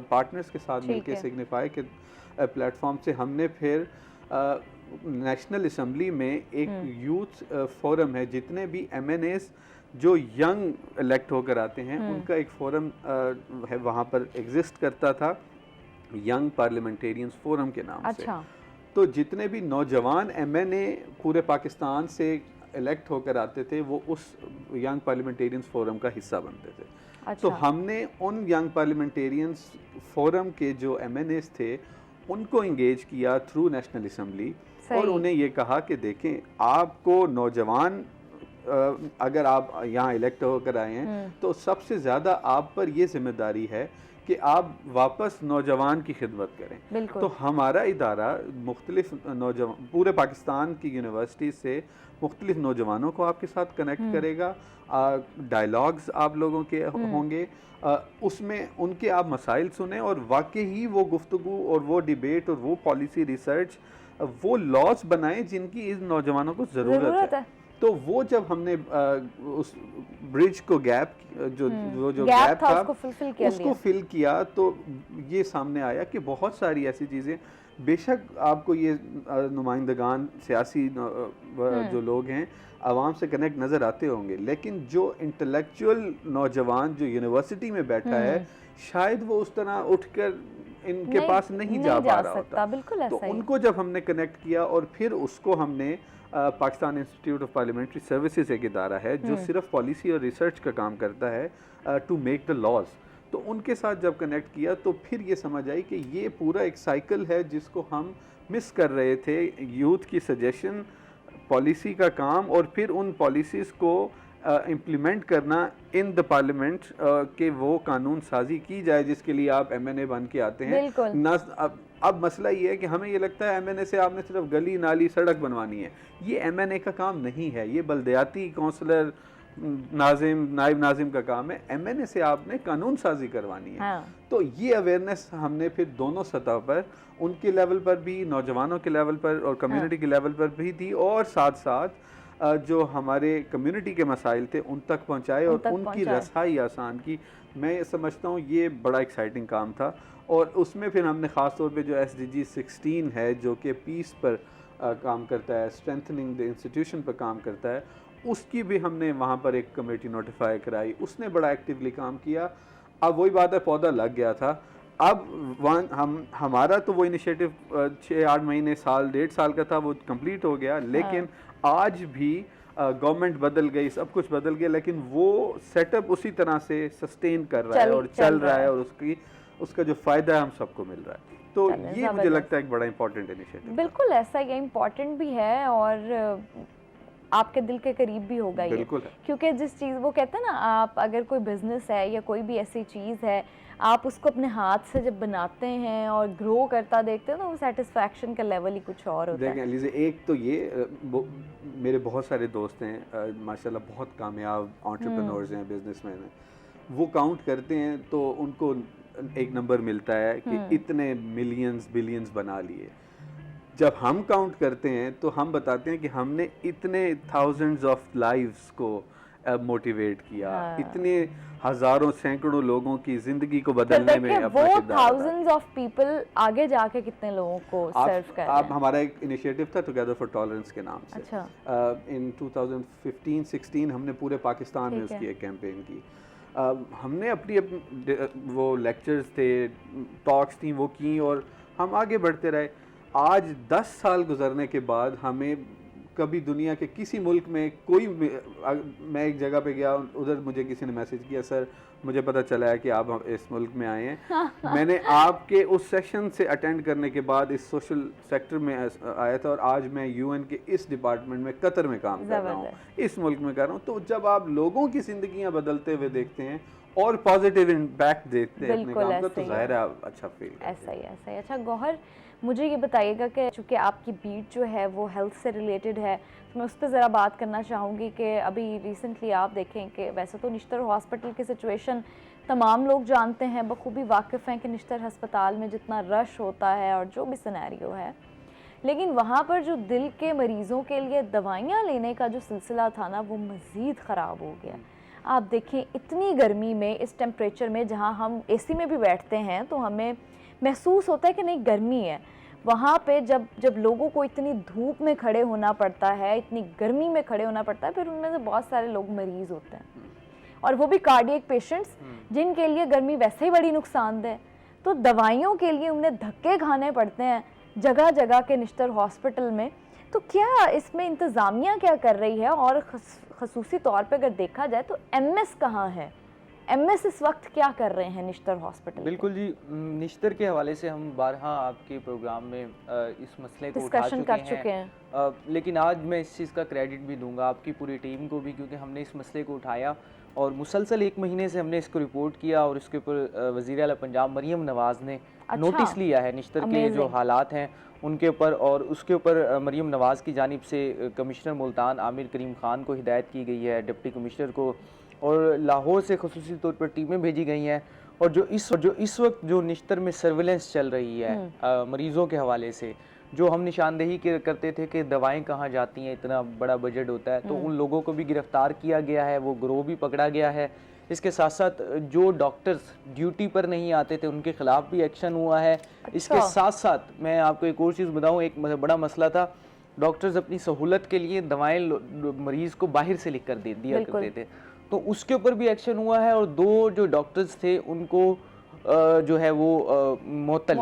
पार्टनर्स के साथ मिलकर सिग्निफाई के प्लेटफॉर्म से हमने फिर नेशनल असम्बली में एक यूथ फोरम है, जितने भी MNAs जो यंग इलेक्ट होकर आते हैं उनका एक फोरम है, वहाँ पर एग्जिस्ट करता था, यंग पार्लियामेंटेरियंस फोरम के नाम से। तो जितने भी नौजवान MNA पूरे पाकिस्तान से इलेक्ट होकर आते थे वो उस यंग पार्लियामेंटेरियंस फोरम का हिस्सा बनते थे। तो हमने उन यंग पार्लियामेंटेरियंस फोरम के जो MNAs थे उनको इंगेज किया थ्रू नेशनल असम्बली, और उन्हें ये कहा कि देखें, आपको नौजवान अगर आप यहाँ इलेक्ट होकर आए हैं तो सबसे ज़्यादा आप पर ये जिम्मेदारी है कि आप वापस नौजवान की खिदमत करें। तो हमारा इदारा मुख्तलिफ नौजवान पूरे पाकिस्तान की यूनिवर्सिटी से मुख्तलिफ नौजवानों को आपके साथ कनेक्ट करेगा, डायलॉग्स आप लोगों के होंगे, उसमें उनके आप मसाइल सुने और वाकई ही वो गुफ्तगू और वो डिबेट और वो पॉलिसी रिसर्च, वो लॉज बनाएं जिनकी इन नौजवानों को ज़रूरत है। तो वो जब हमने उस ब्रिज को गैप जो गैप था उसको फिल किया, तो ये सामने आया कि बहुत सारी ऐसी चीज़ें, बेशक आपको ये नुमाइंदगान सियासी जो लोग हैं आवाम से कनेक्ट नज़र आते होंगे, लेकिन जो इंटेलेक्चुअल नौजवान जो यूनिवर्सिटी में बैठा है शायद वो उस तरह उठकर इनके पास नहीं जा पा रहा होता। तो उनको जब हमने कनेक्ट किया और फिर उसको हमने Pakistan institute of parliamentary services एक इदारा है जो सिर्फ पॉलिसी और रिसर्च का काम करता है टू मेक द लॉज, तो उनके साथ जब कनेक्ट किया तो फिर ये समझ आई कि ये पूरा एक साइकिल है जिसको हम मिस कर रहे थे, यूथ की सजेशन, पॉलिसी का काम और फिर उन पॉलिसीज़ को इम्प्लीमेंट करना इन द पार्लियामेंट के वो कानून साजी की जाए जिसके लिए आप MNA बन के आते हैं ना। अब मसला ये है कि हमें ये लगता है MNA से आपने सिर्फ गली नाली सड़क बनवानी है, ये MNA का काम नहीं है, ये बल्दियाती काउंसलर नाजिम नायब नाजिम का काम है। MNA से आपने कानून साजी करवानी है। तो ये अवेयरनेस हमने फिर दोनों सतह पर, उनके लेवल पर भी, नौजवानों के लेवल पर और कम्युनिटी के लेवल पर भी दी, और साथ साथ जो हमारे कम्युनिटी के मसाइल थे उन तक पहुंचाए और उनकी रसाई आसान की। मैं समझता हूँ ये बड़ा एक्साइटिंग काम था, और उसमें फिर हमने ख़ास तौर पे जो SDG 16 है जो कि पीस पर काम करता है, स्ट्रेंथनिंग द इंस्टीट्यूशन पर काम करता है, उसकी भी हमने वहाँ पर एक कमेटी नोटिफाई कराई, उसने बड़ा एक्टिवली काम किया। अब वही बात है, पौधा लग गया था। अब हमारा तो वो इनिशिएटिव 6-8 महीने, साल, 1.5 साल का था, वो कंप्लीट हो गया, लेकिन आज भी गवर्नमेंट बदल गई, सब कुछ बदल गया, लेकिन वो सेटअप उसी तरह से सस्टेन कर रहा है और चल रहा है, और उसका जो फ़ायदा है हम सबको मिल रहा है। तो ये मुझे लगता है एक बड़ा इंपॉर्टेंट इनिशिएटिव। बिल्कुल ऐसा, ये इम्पॉर्टेंट भी है और आपके दिल के करीब भी होगा ये, क्योंकि जिस चीज़ वो कहते हैं ना, आप अगर कोई बिजनेस है या कोई भी ऐसी चीज़ है, आप उसको अपने हाथ से जब बनाते हैं और ग्रो करता देखते हैं तो वो सेटिस्फैक्शन का लेवल ही कुछ और होता है। लीजिए, एक तो ये मेरे बहुत सारे दोस्त हैं माशाल्लाह, बहुत कामयाब एंटरप्रेन्योर्स हैं, बिजनेसमैन हैं, वो काउंट करते हैं तो उनको एक नंबर मिलता है कि इतने मिलियंस बिलियंस बना लिए। जब हम काउंट करते हैं तो हम बताते हैं कि हमने इतने थाउजेंड्स ऑफ लाइव्स को मोटिवेट किया, इतने हजारों सैकड़ों लोगों की जिंदगी को बदलने में अपना किरदार। थाउजेंड्स ऑफ पीपल आगे जाके कितने लोगों को सर्व कर रहे हैं। आप हमारा एक इनिशिएटिव था टुगेदर फॉर टॉलरेंस के नाम से। इन 2015-16 हमने पूरे पाकिस्तान में उसकी एक कैंपेन की। हमने अपनी वो लेक्चर्स थे, टॉक्स थी, वो की और हम आगे बढ़ते रहे। आज 10 साल गुजरने के बाद हमें कभी दुनिया के किसी मुल्क में कोई, मैं एक जगह पे गया, उधर मुझे किसी ने मैसेज किया, सर मुझे पता चला है कि आप इस मुल्क में आए हैं। मैंने आपके उस सेशन से अटेंड करने के बाद इस सोशल सेक्टर में आया था और आज मैं यूएन के इस डिपार्टमेंट में कतर में काम कर रहा हूँ, इस मुल्क में कर रहा हूँ। तो जब आप लोगों की ज़िंदगियाँ बदलते हुए देखते हैं और पॉजिटिव इम्पैक्ट देखते हैं अपने काम का, तो ज़ाहिर है अच्छा फील। ऐसा ही। अच्छा गौहर, मुझे ये बताइएगा कि चूँकि आपकी बीट जो है वो हेल्थ से रिलेटेड है, तो मैं उस पर ज़रा बात करना चाहूँगी कि अभी रिसेंटली आप देखें कि वैसे तो निश्तर हॉस्पिटल की सिचुएशन तमाम लोग जानते हैं, बखूबी वाकिफ़ हैं कि निश्तर हस्पताल में जितना रश होता है और जो भी सिनेरियो है, लेकिन वहाँ पर जो दिल के मरीज़ों के लिए दवाइयाँ लेने का जो सिलसिला था ना, वो मज़ीद ख़राब हो गया। आप देखें इतनी गर्मी में, इस टेम्परेचर में, जहाँ हम एसी में भी बैठते हैं तो हमें महसूस होता है कि नहीं गर्मी है, वहाँ पे जब लोगों को इतनी धूप में खड़े होना पड़ता है, इतनी गर्मी में खड़े होना पड़ता है, फिर उनमें से बहुत सारे लोग मरीज़ होते हैं और वो भी कार्डियक पेशेंट्स जिनके लिए गर्मी वैसे ही बड़ी नुकसानदेह। तो दवाइयों के लिए उन्हें धक्के खाने पड़ते हैं जगह जगह के निश्तर हॉस्पिटल में। तो क्या इसमें इंतज़ामिया क्या कर रही है, और खसूसी तौर पे अगर देखा जाए तो एमएस कहाँ है, एमएस इस वक्त क्या कर रहे हैं निश्तर हॉस्पिटल? बिल्कुल जी, निश्तर के हवाले से हम बारहा आपके प्रोग्राम में इस मसले को उठा चुके हैं। लेकिन आज मैं इस चीज़ का क्रेडिट भी दूंगा आपकी पूरी टीम को भी, क्योंकि हमने इस मसले को उठाया और मुसलसल 1 महीने से हमने इसको रिपोर्ट किया और इसके ऊपर वज़ीर आला पंजाब मरीम नवाज़ ने नोटिस लिया है निश्तर के जो हालात हैं उनके ऊपर, और उसके ऊपर मरीम नवाज़ की जानिब से कमिश्नर मुल्तान आमिर करीम ख़ान को हिदायत की गई है, डिप्टी कमिश्नर को, और लाहौर से खुसूसी तौर पर टीमें भेजी गई हैं। और जो इस वक्त जो निश्तर में सर्विलेंस चल रही है मरीज़ों के हवाले से, जो हम निशानदेही करते थे कि दवाएं कहाँ जाती हैं, इतना बड़ा बजट होता है, तो उन लोगों को भी गिरफ्तार किया गया है, वो गिरोह भी पकड़ा गया है। इसके साथ साथ जो डॉक्टर्स ड्यूटी पर नहीं आते थे उनके खिलाफ भी एक्शन हुआ है। इसके साथ साथ मैं आपको एक और चीज़ बताऊँ, एक बड़ा मसला था, डॉक्टर्स अपनी सहूलत के लिए दवाएं मरीज़ को बाहर से लिख कर दिया करते थे, तो उसके ऊपर भी एक्शन हुआ है और 2 जो डॉक्टर्स थे उनको जो है वो मुअत्तल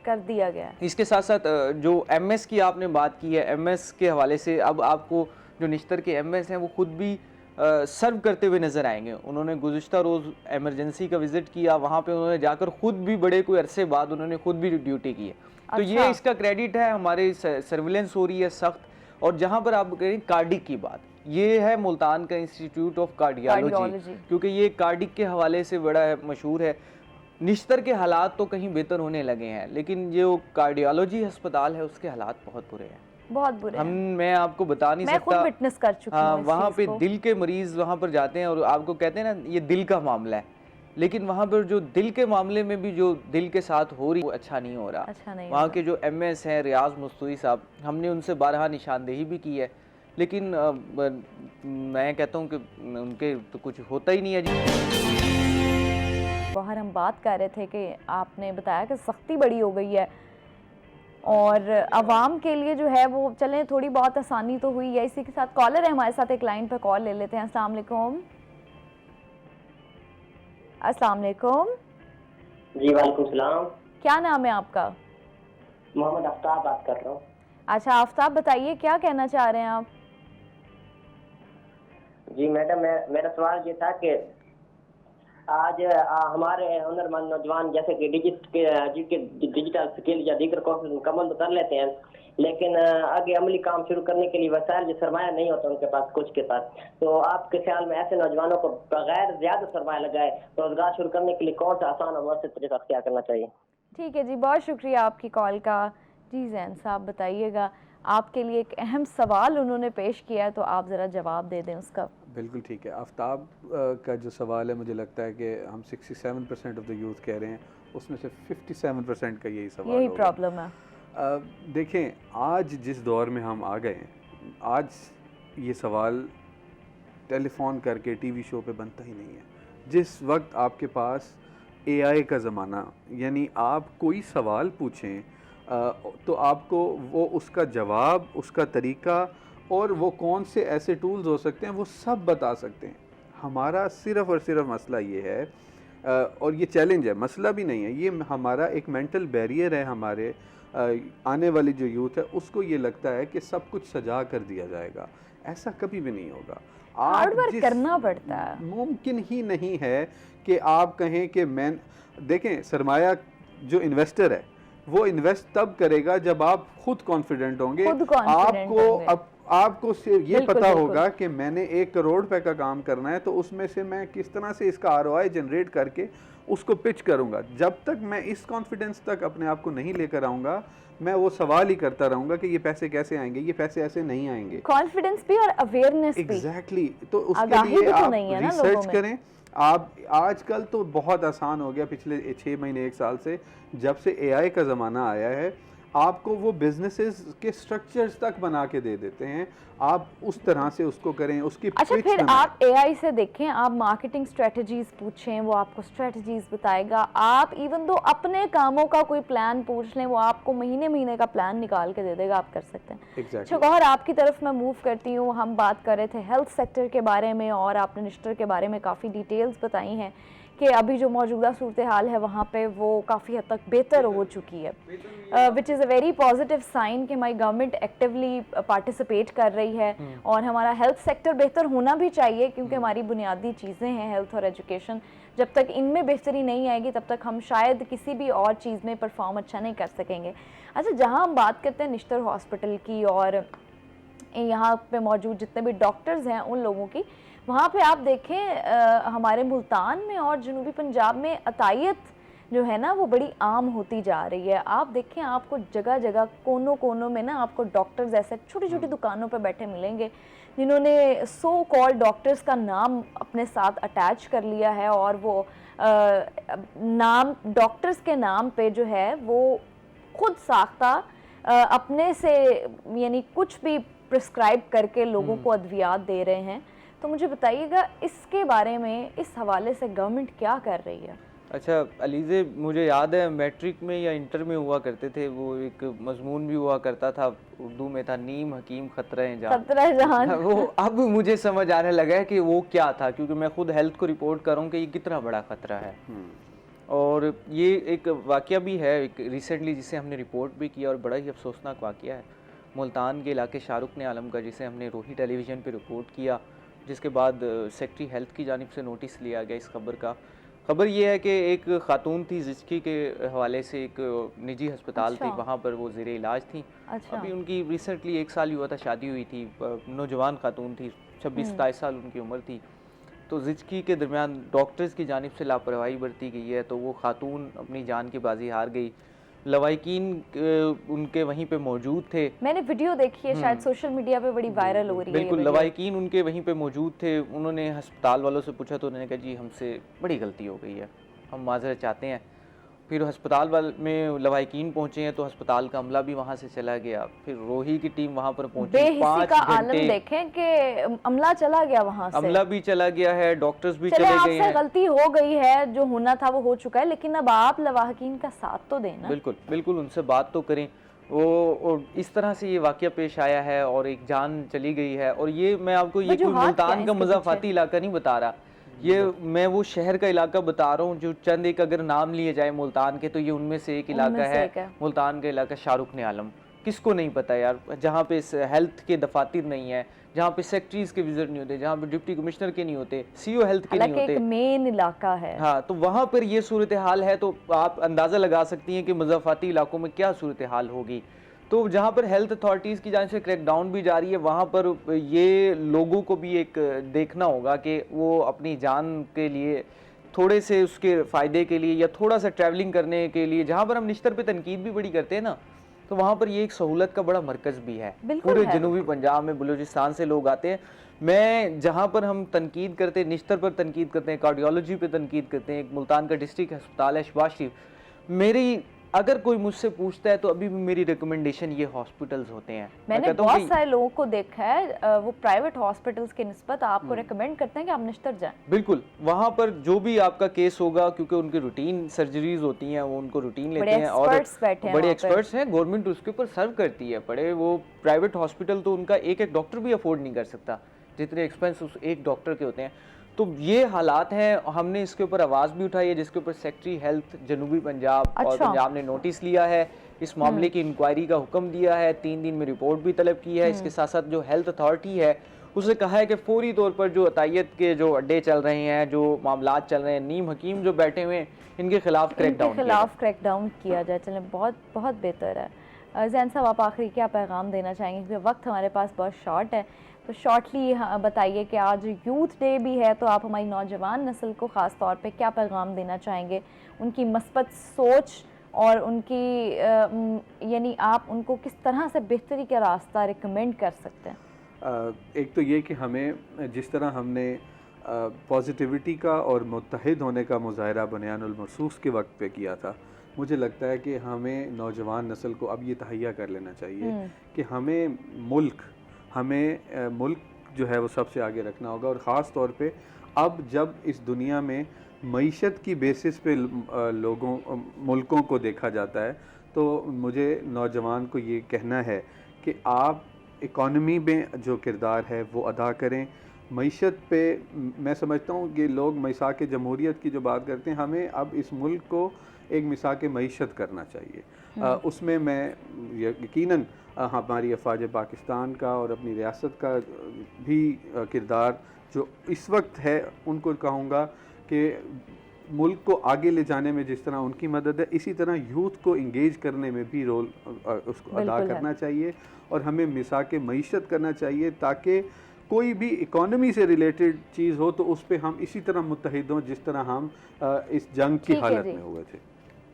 कर दिया गया है। इसके साथ साथ जो एमएस की आपने बात की है, एमएस के हवाले से अब आपको जो निश्तर के एमएस हैं वो खुद भी सर्व करते हुए नज़र आएंगे। उन्होंने गुज़िश्ता रोज़ एमरजेंसी का विज़िट किया, वहाँ पे उन्होंने जाकर खुद भी बड़े कोई अरसे बाद उन्होंने खुद भी ड्यूटी की है। तो ये इसका क्रेडिट है, हमारे सर्विलेंस हो रही है सख्त। और जहाँ पर आप करें कार्डिक की बात, ये है मुल्तान का इंस्टीट्यूट ऑफ कार्डियोलॉजी, क्योंकि ये कार्डिक के हवाले से बड़ा मशहूर है। निश्तर के हालात तो कहीं बेहतर होने लगे हैं, लेकिन जो कार्डियोलॉजी अस्पताल है उसके हालात बहुत बुरे हैं, बहुत बुरे। मैं आपको बता नहीं सकता, मैं खुद विटनेस कर चुकी हूं। वहाँ पे दिल के मरीज वहाँ पर जाते हैं और आपको कहते हैं ना ये दिल का मामला है, लेकिन वहाँ पर जो दिल के मामले में भी जो दिल के साथ हो रही वो अच्छा नहीं हो रहा। वहाँ के जो एमएस हैं रियाज मुस्तफ़ी साहब, हमने उनसे बारहा निशानदेही भी की है, लेकिन मैं कहता हूँ कि उनके तो कुछ होता ही नहीं है जी। बाहर हम बात कर रहे थे कि आपने बताया कि सख्ती बड़ी हो गई है और आवाम के लिए जो है वो चलें थोड़ी बहुत आसानी तो हुई है। इसी के साथ कॉलर है हमारे साथ, एक लाइन पर कॉल ले लेते हैं। अस्सलाम वालेकुम। अस्सलाम वालेकुम। जी वालेकुम सलाम। क्या नाम है आपका? मोहम्मद आफ्ताब बात कर रहा हूँ। अच्छा आफ्ताब, बताइए क्या कहना चाह रहे हैं आप? जी मैडम, मेरा सवाल ये था कि आज हमारे हुनरमंद नौजवान जैसे कि डिजिटल स्किल या दीगर कोर्स मुकम्मल तो कर लेते हैं, लेकिन आगे अमली काम शुरू करने के लिए वसाइल जो सरमाया नहीं होता उनके पास, कुछ के पास। तो आपके ख्याल में ऐसे नौजवानों को बगैर ज्यादा सरमाया लगाए रोजगार शुरू करने के लिए कौन सा आसान और मौसर तरीका क्या करना चाहिए? ठीक है जी, बहुत शुक्रिया आपकी कॉल का। जी जैन साहब बताइएगा, आपके लिए एक अहम सवाल उन्होंने पेश किया है, तो आप ज़रा जवाब दे दें उसका। बिल्कुल ठीक है। आफ्ताब का जो सवाल है, मुझे लगता है कि हम 67% ऑफ द यूथ कह रहे हैं, उसमें से 57% का यही सवाल, यही प्रॉब्लम है। देखें आज जिस दौर में हम आ गए हैं, आज ये सवाल टेलीफोन करके टीवी शो पे बनता ही नहीं है। जिस वक्त आपके पास AI का ज़माना, यानी आप कोई सवाल पूछें तो आपको वो उसका जवाब, उसका तरीका और वो कौन से ऐसे टूल्स हो सकते हैं वो सब बता सकते हैं। हमारा सिर्फ़ और सिर्फ मसला ये है और ये चैलेंज है, मसला भी नहीं है, ये हमारा एक मेंटल बैरियर है हमारे आने वाली जो यूथ है उसको ये लगता है कि सब कुछ सजा कर दिया जाएगा। ऐसा कभी भी नहीं होगा। हार्ड वर्क करना पड़ता है। मुमकिन ही नहीं है कि आप कहें कि मैं देखें, सरमाया जो इन्वेस्टर है वो इन्वेस्ट तब करेगा जब आप खुद कॉन्फिडेंट होंगे, आपको सिर्फ ये पता होगा कि मैंने 1 करोड़ रुपए का काम करना है, तो उसमें से मैं किस तरह से इसका ROI जनरेट करके उसको पिच करूंगा। जब तक मैं इस कॉन्फिडेंस तक अपने आप को नहीं लेकर आऊंगा, मैं वो सवाल ही करता रहूंगा कि ये पैसे कैसे आएंगे, ये पैसे ऐसे नहीं आएंगे। कॉन्फिडेंस भी और अवेयरनेस भी। एग्जैक्टली। तो उसके लिए आप रिसर्च करें। आप आजकल तो बहुत आसान हो गया, पिछले 6 महीने 1 साल से जब से AI का ज़माना आया है, आपको वो बिजनेसेस के स्ट्रक्चर्स तक बना के दे देते हैं। आप उस तरह से उसको करें, उसकी अच्छा पिच फिर बनाएं। आप AI से देखें, आप मार्केटिंग स्ट्रेटजीज पूछें, वो आपको स्ट्रेटजीज बताएगा। आप इवन दो अपने कामों का कोई प्लान पूछ लें, वो आपको महीने महीने का प्लान निकाल के दे देगा, आप कर सकते हैं। Exactly. गौहर, आपकी तरफ मैं मूव करती हूँ। हम बात कर रहे थे हेल्थ सेक्टर के बारे में और आपने निश्तर के बारे में काफ़ी डिटेल्स बताई हैं कि अभी जो मौजूदा सूरत हाल है वहाँ पे वो काफ़ी हद तक बेहतर हो चुकी है, which is a very positive sign कि हमारी गवर्नमेंट एक्टिवली पार्टिसिपेट कर रही है और हमारा हेल्थ सेक्टर बेहतर होना भी चाहिए, क्योंकि हमारी बुनियादी चीज़ें हैं हेल्थ और एजुकेशन। जब तक इनमें बेहतरी नहीं आएगी तब तक हम शायद किसी भी और चीज़ में परफॉर्म अच्छा नहीं कर सकेंगे। अच्छा, जहाँ हम बात करते हैं निश्तर हॉस्पिटल की और यहाँ पे मौजूद जितने भी डॉक्टर्स हैं उन लोगों की, वहाँ पे आप देखें हमारे मुल्तान में और जनूबी पंजाब में अतायत जो है ना वो बड़ी आम होती जा रही है। आप देखें, आपको जगह जगह कोनों कोनों में ना आपको डॉक्टर्स ऐसे छोटी छोटी दुकानों पे बैठे मिलेंगे जिन्होंने सो कॉल्ड डॉक्टर्स का नाम अपने साथ अटैच कर लिया है और वो नाम डॉक्टर्स के नाम पे जो है वो खुद साख्ता अपने से यानी कुछ भी प्रिस्क्राइब करके लोगों को अद्वियात दे रहे हैं। तो मुझे बताइएगा इसके बारे में, इस हवाले से गवर्नमेंट क्या कर रही है? अच्छा अलीज़े, मुझे याद है मैट्रिक में या इंटर में हुआ करते थे, वो एक मजमून भी हुआ करता था, उर्दू में था, नीम हकीम खतरा जहान। वो अब मुझे समझ आने लगा है कि वो क्या था, क्योंकि मैं खुद हेल्थ को रिपोर्ट कर रहा हूँ कि ये कितना बड़ा खतरा है। और ये एक वाक़या भी है एक रिसेंटली जिसे हमने रिपोर्ट भी किया और बड़ा ही अफसोसनाक वाक़या है। मुल्तान के इलाके शाहरुख ने आलम का, जिसे हमने रोही टेलीविज़न पे रिपोर्ट किया, जिसके बाद सेक्रेटरी हेल्थ की जानिब से नोटिस लिया गया इस खबर का। खबर ये है कि एक खातून थी जिसकी के हवाले से एक निजी अस्पताल थी, वहाँ पर वो ज़ेरे इलाज थी। अभी उनकी रिसेंटली 1 साल ही हुआ था, शादी हुई थी, नौजवान खातून थी, 26-27 साल उनकी उम्र थी। तो ज़िचकी के दरमियान डॉक्टर्स की जानिब से लापरवाही बरती गई है, तो वो खातून अपनी जान की बाजी हार गई। लवाइकीन उनके वहीं पे मौजूद थे, मैंने वीडियो देखी है, शायद सोशल मीडिया पे बड़ी वायरल हो रही है। बिल्कुल, लवाइकीन उनके वहीं पे मौजूद थे। उन्होंने अस्पताल वालों से पूछा तो उन्होंने कहा जी हमसे बड़ी गलती हो गई है, हम माजरत चाहते हैं। फिर अस्पताल वाले में लवाइकीन पहुंचे हैं तो अस्पताल का अमला भी वहां से चला गया, फिर रोही की टीम वहां पर पहुंची, 5 घंटे देखें कि अमला चला गया, वहां से अमला भी चला गया है, डॉक्टर्स भी चले गए हैं। गलती हो गई है, जो होना था वो हो चुका है, लेकिन अब आप लवाहकीन का साथ तो देना। बिल्कुल बिल्कुल, उनसे बात तो करें। वो इस तरह से ये वाकया पेश आया है और एक जान चली गई है। और ये मैं आपको ये कोई मुल्तान का मुज़ाफ़ाती इलाका नहीं बता रहा, ये मैं वो शहर का इलाका बता रहा हूँ जो चंद एक अगर नाम लिए जाए मुल्तान के तो ये उनमें से एक इलाका है। मुल्तान का इलाका शाहरुख ने आलम, किसको नहीं पता यार, जहाँ पे हेल्थ के दफातर नहीं है, जहाँ पे सेक्रेटरीज के विजिट नहीं होते, जहाँ पे डिप्टी कमिश्नर के नहीं होते, CO हेल्थ के नहीं होते, मेन इलाका है। हाँ, तो वहाँ पर ये सूरत हाल है, तो आप अंदाज़ा लगा सकती हैं कि मुज़ाफ़ाती इलाकों में क्या सूरत हाल होगी। तो जहाँ पर हेल्थ अथॉरिटीज़ की जानिब से क्रैकडाउन भी जारी है, वहाँ पर ये लोगों को भी एक देखना होगा कि वो अपनी जान के लिए थोड़े से उसके फ़ायदे के लिए या थोड़ा सा ट्रैवलिंग करने के लिए, जहाँ पर हम निश्तर पे तनकीद भी बड़ी करते हैं ना, तो वहाँ पर ये एक सहूलत का बड़ा मरकज़ भी है। पूरे जनूबी पंजाब में बलूचिस्तान से लोग आते हैं। मैं जहाँ पर हम तनकीद करते हैं, निश्तर पर तनकीद करते हैं, कार्डियोलॉजी पे तनकीद करते हैं, एक मुल्तान का डिस्ट्रिक्ट अस्पताल है शहबाज शरीफ, मेरी अगर कोई मुझसे पूछता है तो अभी भी मेरी रिकमेंडेशन ये हॉस्पिटल्स होते हैं। मैंने बहुत सारे लोगों को देखा है वो प्राइवेट हॉस्पिटल्स के निस्बत आपको रिकमेंड करते हैं कि आप निश्तर जाएं। बिल्कुल, वहाँ पर जो भी आपका केस होगा, क्योंकि उनकी रूटीन सर्जरीज होती हैं, वो उनको रूटीन लेते हैं और बड़े एक्सपर्ट्स हैं, गवर्नमेंट उसके ऊपर सर्व करती है। बड़े वो प्राइवेट हॉस्पिटल तो उनका एक डॉक्टर भी अफोर्ड नहीं कर सकता जितने एक्सपेंस उस एक डॉक्टर के होते हैं। तो ये हालात हैं, हमने इसके ऊपर आवाज़ भी उठाई है, जिसके ऊपर सेक्रेटरी हेल्थ जनूबी पंजाब और पंजाब ने नोटिस लिया है। इस मामले की इंक्वायरी का हुक्म दिया है, 3 दिन में रिपोर्ट भी तलब की है। इसके साथ साथ जो हेल्थ अथॉरिटी है उसने कहा है कि फौरी तौर पर जो अतायत के जो अड्डे चल रहे हैं, जो मामलात चल रहे हैं, नीम हकीम जो बैठे हुए हैं, इनके खिलाफ क्रैकडाउन किया जाए। चलें, बहुत बहुत बेहतर है। जैन साहब, आप आखिरी क्या पैगाम देना चाहेंगे, क्योंकि वक्त हमारे पास बहुत शॉर्ट है, तो शॉर्टली बताइए कि आज यूथ डे भी है, तो आप हमारी नौजवान नस्ल को ख़ास तौर पे क्या पैगाम देना चाहेंगे, उनकी मस्बत सोच और उनकी यानी आप उनको किस तरह से बेहतरी का रास्ता रिकमेंड कर सकते हैं? एक तो ये कि हमें जिस तरह हमने पॉजिटिविटी का और मुत्तहिद होने का मुजाहरा बयानुल मरसूस के वक्त पे किया था, मुझे लगता है कि हमें नौजवान नस्ल को अब ये तहैया कर लेना चाहिए कि हमें मुल्क जो है वो सबसे आगे रखना होगा। और ख़ास तौर पे अब जब इस दुनिया में मईशत की बेसिस पे मुल्कों को देखा जाता है, तो मुझे नौजवान को ये कहना है कि आप इकॉनमी में जो किरदार है वो अदा करें। मईशत पे मैं समझता हूँ कि लोग मिसाक जमहूरियत की जो बात करते हैं, हमें अब इस मुल्क को एक मिसाक मईशत करना चाहिए। उसमें मैं यकीनन हमारी अफवाज पाकिस्तान का और अपनी रियासत का भी किरदार जो इस वक्त है, उनको कहूँगा कि मुल्क को आगे ले जाने में जिस तरह उनकी मदद है, इसी तरह यूथ को इंगेज करने में भी रोल उसको अदा करना चाहिए। और हमें मिसाक मईशत करना चाहिए ताकि कोई भी इकॉनमी से रिलेटेड चीज़ हो तो उस पर हम इसी तरह मुत्तहिद हों जिस तरह हम इस जंग की हालत में हुए थे।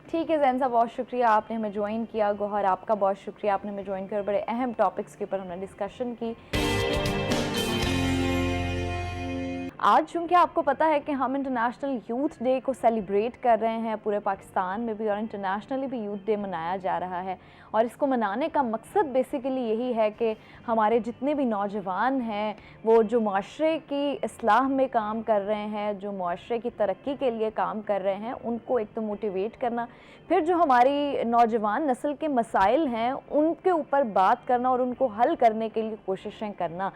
ठीक है जैन साहब, बहुत शुक्रिया आपने हमें ज्वाइन किया। गौहर, आपका बहुत शुक्रिया, आपने हमें ज्वाइन कर बड़े अहम टॉपिक्स के ऊपर हमने डिस्कशन की। आज चूँकि आपको पता है कि हम इंटरनेशनल यूथ डे को सेलिब्रेट कर रहे हैं पूरे पाकिस्तान में भी, और इंटरनेशनली भी यूथ डे मनाया जा रहा है, और इसको मनाने का मकसद बेसिकली यही है कि हमारे जितने भी नौजवान हैं वो जो माशरे की इस्लाह में काम कर रहे हैं, जो माशरे की तरक्की के लिए काम कर रहे हैं, उनको एक तो मोटिवेट करना, फिर जो हमारी नौजवान नस्ल के मसाइल हैं उनके ऊपर बात करना और उनको हल करने के लिए कोशिशें करना।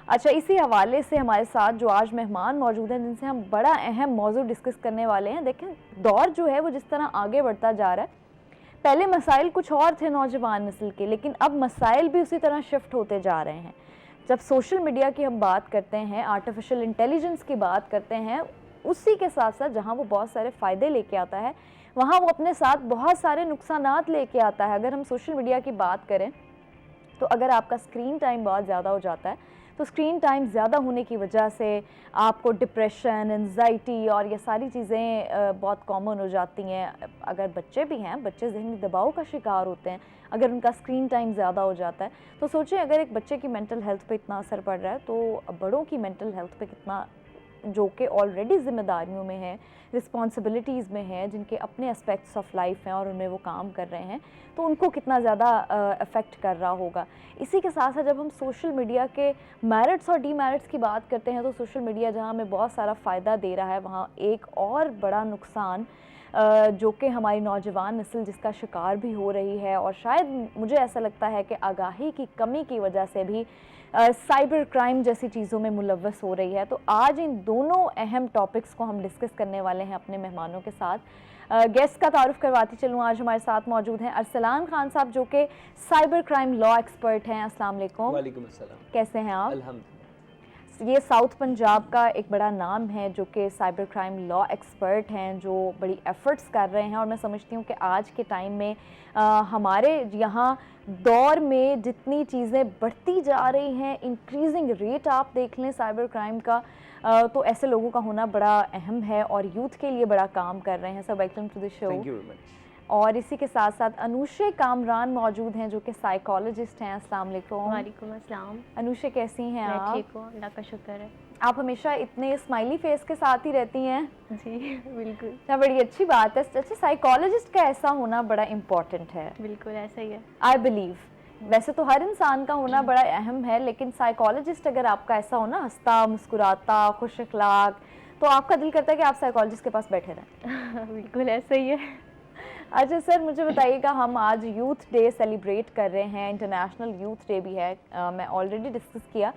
अच्छा, इसी हवाले से हमारे साथ जो आज मेहमान मौजूद हैं जिनसे हम बड़ा अहम मौजू डिस्कस करने वाले हैं। देखें, दौर जो है वो जिस तरह आगे बढ़ता जा रहा है, पहले मसाइल कुछ और थे नौजवान नस्ल के, लेकिन अब मसाइल भी उसी तरह शिफ्ट होते जा रहे हैं। जब सोशल मीडिया की हम बात करते हैं, आर्टिफिशियल इंटेलिजेंस की बात करते हैं, उसी के साथ साथ जहाँ वो बहुत सारे फ़ायदे लेके आता है, वहाँ वो अपने साथ बहुत सारे नुकसानात लेके आता है। अगर हम सोशल मीडिया की बात करें तो अगर आपका स्क्रीन टाइम बहुत ज़्यादा हो जाता है, तो स्क्रीन टाइम ज़्यादा होने की वजह से आपको डिप्रेशन, एंजाइटी और ये सारी चीज़ें बहुत कॉमन हो जाती हैं। अगर बच्चे भी हैं, बच्चे ज़हनी दबाव का शिकार होते हैं अगर उनका स्क्रीन टाइम ज़्यादा हो जाता है। तो सोचें, अगर एक बच्चे की मेंटल हेल्थ पे इतना असर पड़ रहा है, तो बड़ों की मेंटल हेल्थ पे कितना, जो कि ऑलरेडी ज़िम्मेदारियों में है, रिस्पॉन्सिबिलिटीज़ में है, जिनके अपने एस्पेक्ट्स ऑफ लाइफ हैं और उनमें वो काम कर रहे हैं, तो उनको कितना ज़्यादा अफेक्ट कर रहा होगा। इसी के साथ साथ जब हम सोशल मीडिया के मेरिट्स और डीमेरिट्स की बात करते हैं, तो सोशल मीडिया जहाँ हमें बहुत सारा फ़ायदा दे रहा है, वहाँ एक और बड़ा नुकसान जो कि हमारी नौजवान नस्ल जिसका शिकार भी हो रही है, और शायद मुझे ऐसा लगता है कि आगाही की कमी की वजह से भी साइबर क्राइम जैसी चीज़ों में मुलव्वस हो रही है। तो आज इन दोनों अहम टॉपिक्स को हम डिस्कस करने वाले हैं अपने मेहमानों के साथ। गेस्ट का तारुफ करवाती चलूँ। आज हमारे साथ मौजूद हैं अरसलान खान साहब, जो कि साइबर क्राइम लॉ एक्सपर्ट हैं। अस्सलाम वालेकुम। वालेकुम अस्सलाम। कैसे हैं आप? अल्हम्दुलिल्लाह। ये साउथ पंजाब का एक बड़ा नाम है जो कि साइबर क्राइम लॉ एक्सपर्ट हैं, जो बड़ी एफ़र्ट्स कर रहे हैं, और मैं समझती हूँ कि आज के टाइम में हमारे यहाँ दौर में जितनी चीज़ें बढ़ती जा रही हैं, इंक्रीजिंग रेट आप देख लें साइबर क्राइम का, तो ऐसे लोगों का होना बड़ा अहम है और यूथ के लिए बड़ा काम कर रहे हैं। So welcome to the show. Thank you very much. और इसी के साथ साथ अनुशे कामरान मौजूद हैं जो कि साइकोलॉजिस्ट हैं। अस्सलाम वालेकुम। वालेकुम अस्सलाम। अनुशे, कैसी हैं मैं आप? ठीक हूँ, अल्लाह का शुक्र है। आप हमेशा इतने स्माइली फेस के साथ ही रहती हैं। जी बिल्कुल। अच्छा, बड़ी अच्छी बात है। अच्छा, साइकोलॉजिस्ट का ऐसा होना बड़ा इम्पॉर्टेंट है। बिल्कुल ऐसा ही है। आई बिलीव वैसे तो हर इंसान का होना बड़ा अहम है, लेकिन साइकोलॉजिस्ट अगर आपका ऐसा हो ना, हंसता मुस्कुराता खुश अखलाक, तो आपका दिल करता है कि आप साइकोलॉजिस्ट के पास बैठे रहें। बिल्कुल ऐसा ही है। अच्छा सर, मुझे बताइएगा, हम आज यूथ डे सेलिब्रेट कर रहे हैं, इंटरनेशनल यूथ डे भी है। मैं ऑलरेडी डिस्कस किया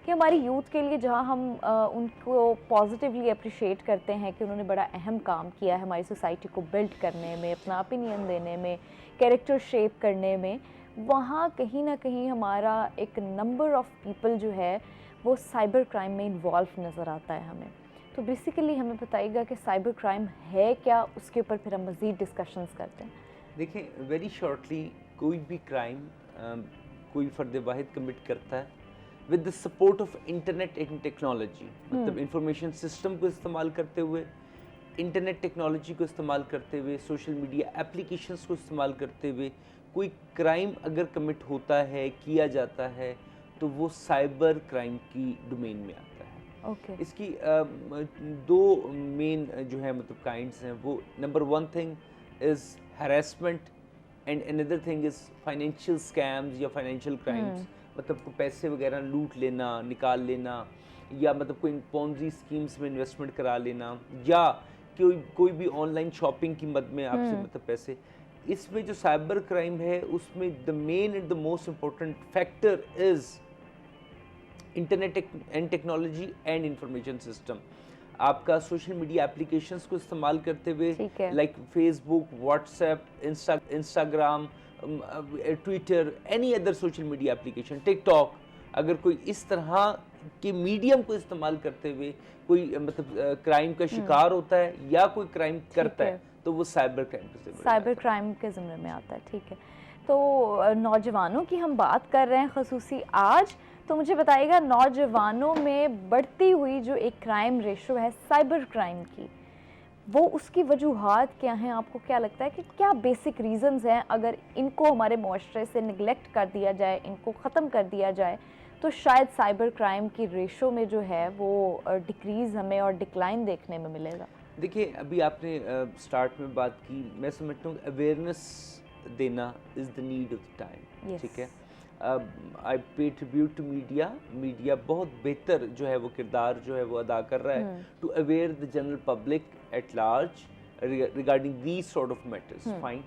कि हमारी यूथ के लिए जहाँ हम उनको पॉजिटिवली अप्रिशिएट करते हैं कि उन्होंने बड़ा अहम काम किया है हमारी सोसाइटी को बिल्ड करने में, अपना ओपिनियन देने में, कैरेक्टर शेप करने में, वहाँ कहीं ना कहीं हमारा एक नंबर ऑफ पीपल जो है वो साइबर क्राइम में इन्वॉल्व नज़र आता है हमें। तो बेसिकली हमें बताइएगा कि साइबर क्राइम है क्या, उसके ऊपर फिर हम मज़ीद डिस्कशंस करते हैं। देखें, वेरी शॉर्टली, कोई भी क्राइम कोई फ़र्द वाहिद कमिट करता है with the support of internet and technology, मतलब इंफॉर्मेशन सिस्टम को इस्तेमाल करते हुए, इंटरनेट टेक्नोलॉजी को इस्तेमाल करते हुए, सोशल मीडिया एप्लीकेशंस को इस्तेमाल करते हुए कोई क्राइम अगर कमिट होता है, किया जाता है, तो वो साइबर क्राइम की डोमेन में आता है। ओके। इसकी दो मेन जो है मतलब काइंड्स हैं। वो number one thing is harassment and another thing is financial scams या फाइनेंशियल क्राइम्स, मतलब कोई पैसे वगैरह लूट लेना, निकाल लेना, या मतलब कोई पॉन्जी स्कीम्स में इन्वेस्टमेंट करा लेना, या कोई भी ऑनलाइन शॉपिंग की मद में आपसे मतलब पैसे। इसमें जो साइबर क्राइम है उसमें the main and the most important factor is internet and technology and information system. आपका सोशल मीडिया एप्लीकेशंस को इस्तेमाल करते हुए, like Facebook, WhatsApp, Instagram, Twitter, any other social media application, TikTok, अगर कोई इस तरह के मीडियम को इस्तेमाल करते हुए कोई मतलब क्राइम का शिकार होता है या कोई क्राइम करता है, तो वो साइबर क्राइम के ज़िम्मे में आता है। ठीक है, तो नौजवानों की हम बात कर रहे हैं ख़ुसूसी आज, तो मुझे बताइएगा नौजवानों में बढ़ती हुई जो एक क्राइम रेशो है साइबर क्राइम की, वो उसकी वजूहात क्या हैं? आपको क्या लगता है कि क्या बेसिक रीज़न्स हैं? अगर इनको हमारे मुआशरे से निगलेक्ट कर दिया जाए, इनको ख़त्म कर दिया जाए, तो शायद साइबर क्राइम की रेशो में जो है वो डिक्रीज़ हमें और डिक्लाइन देखने में मिलेगा। देखिए, अभी आपने स्टार्ट में बात की, मैं समझता हूँ अवेयरनेस देना is the need of the time. ठीक है, आई पे ट्रिब्यूट टू मीडिया बहुत बेहतर जो है वो किरदार जो है वो अदा कर रहा है to aware the general public at large regarding these sort of matters. Fine,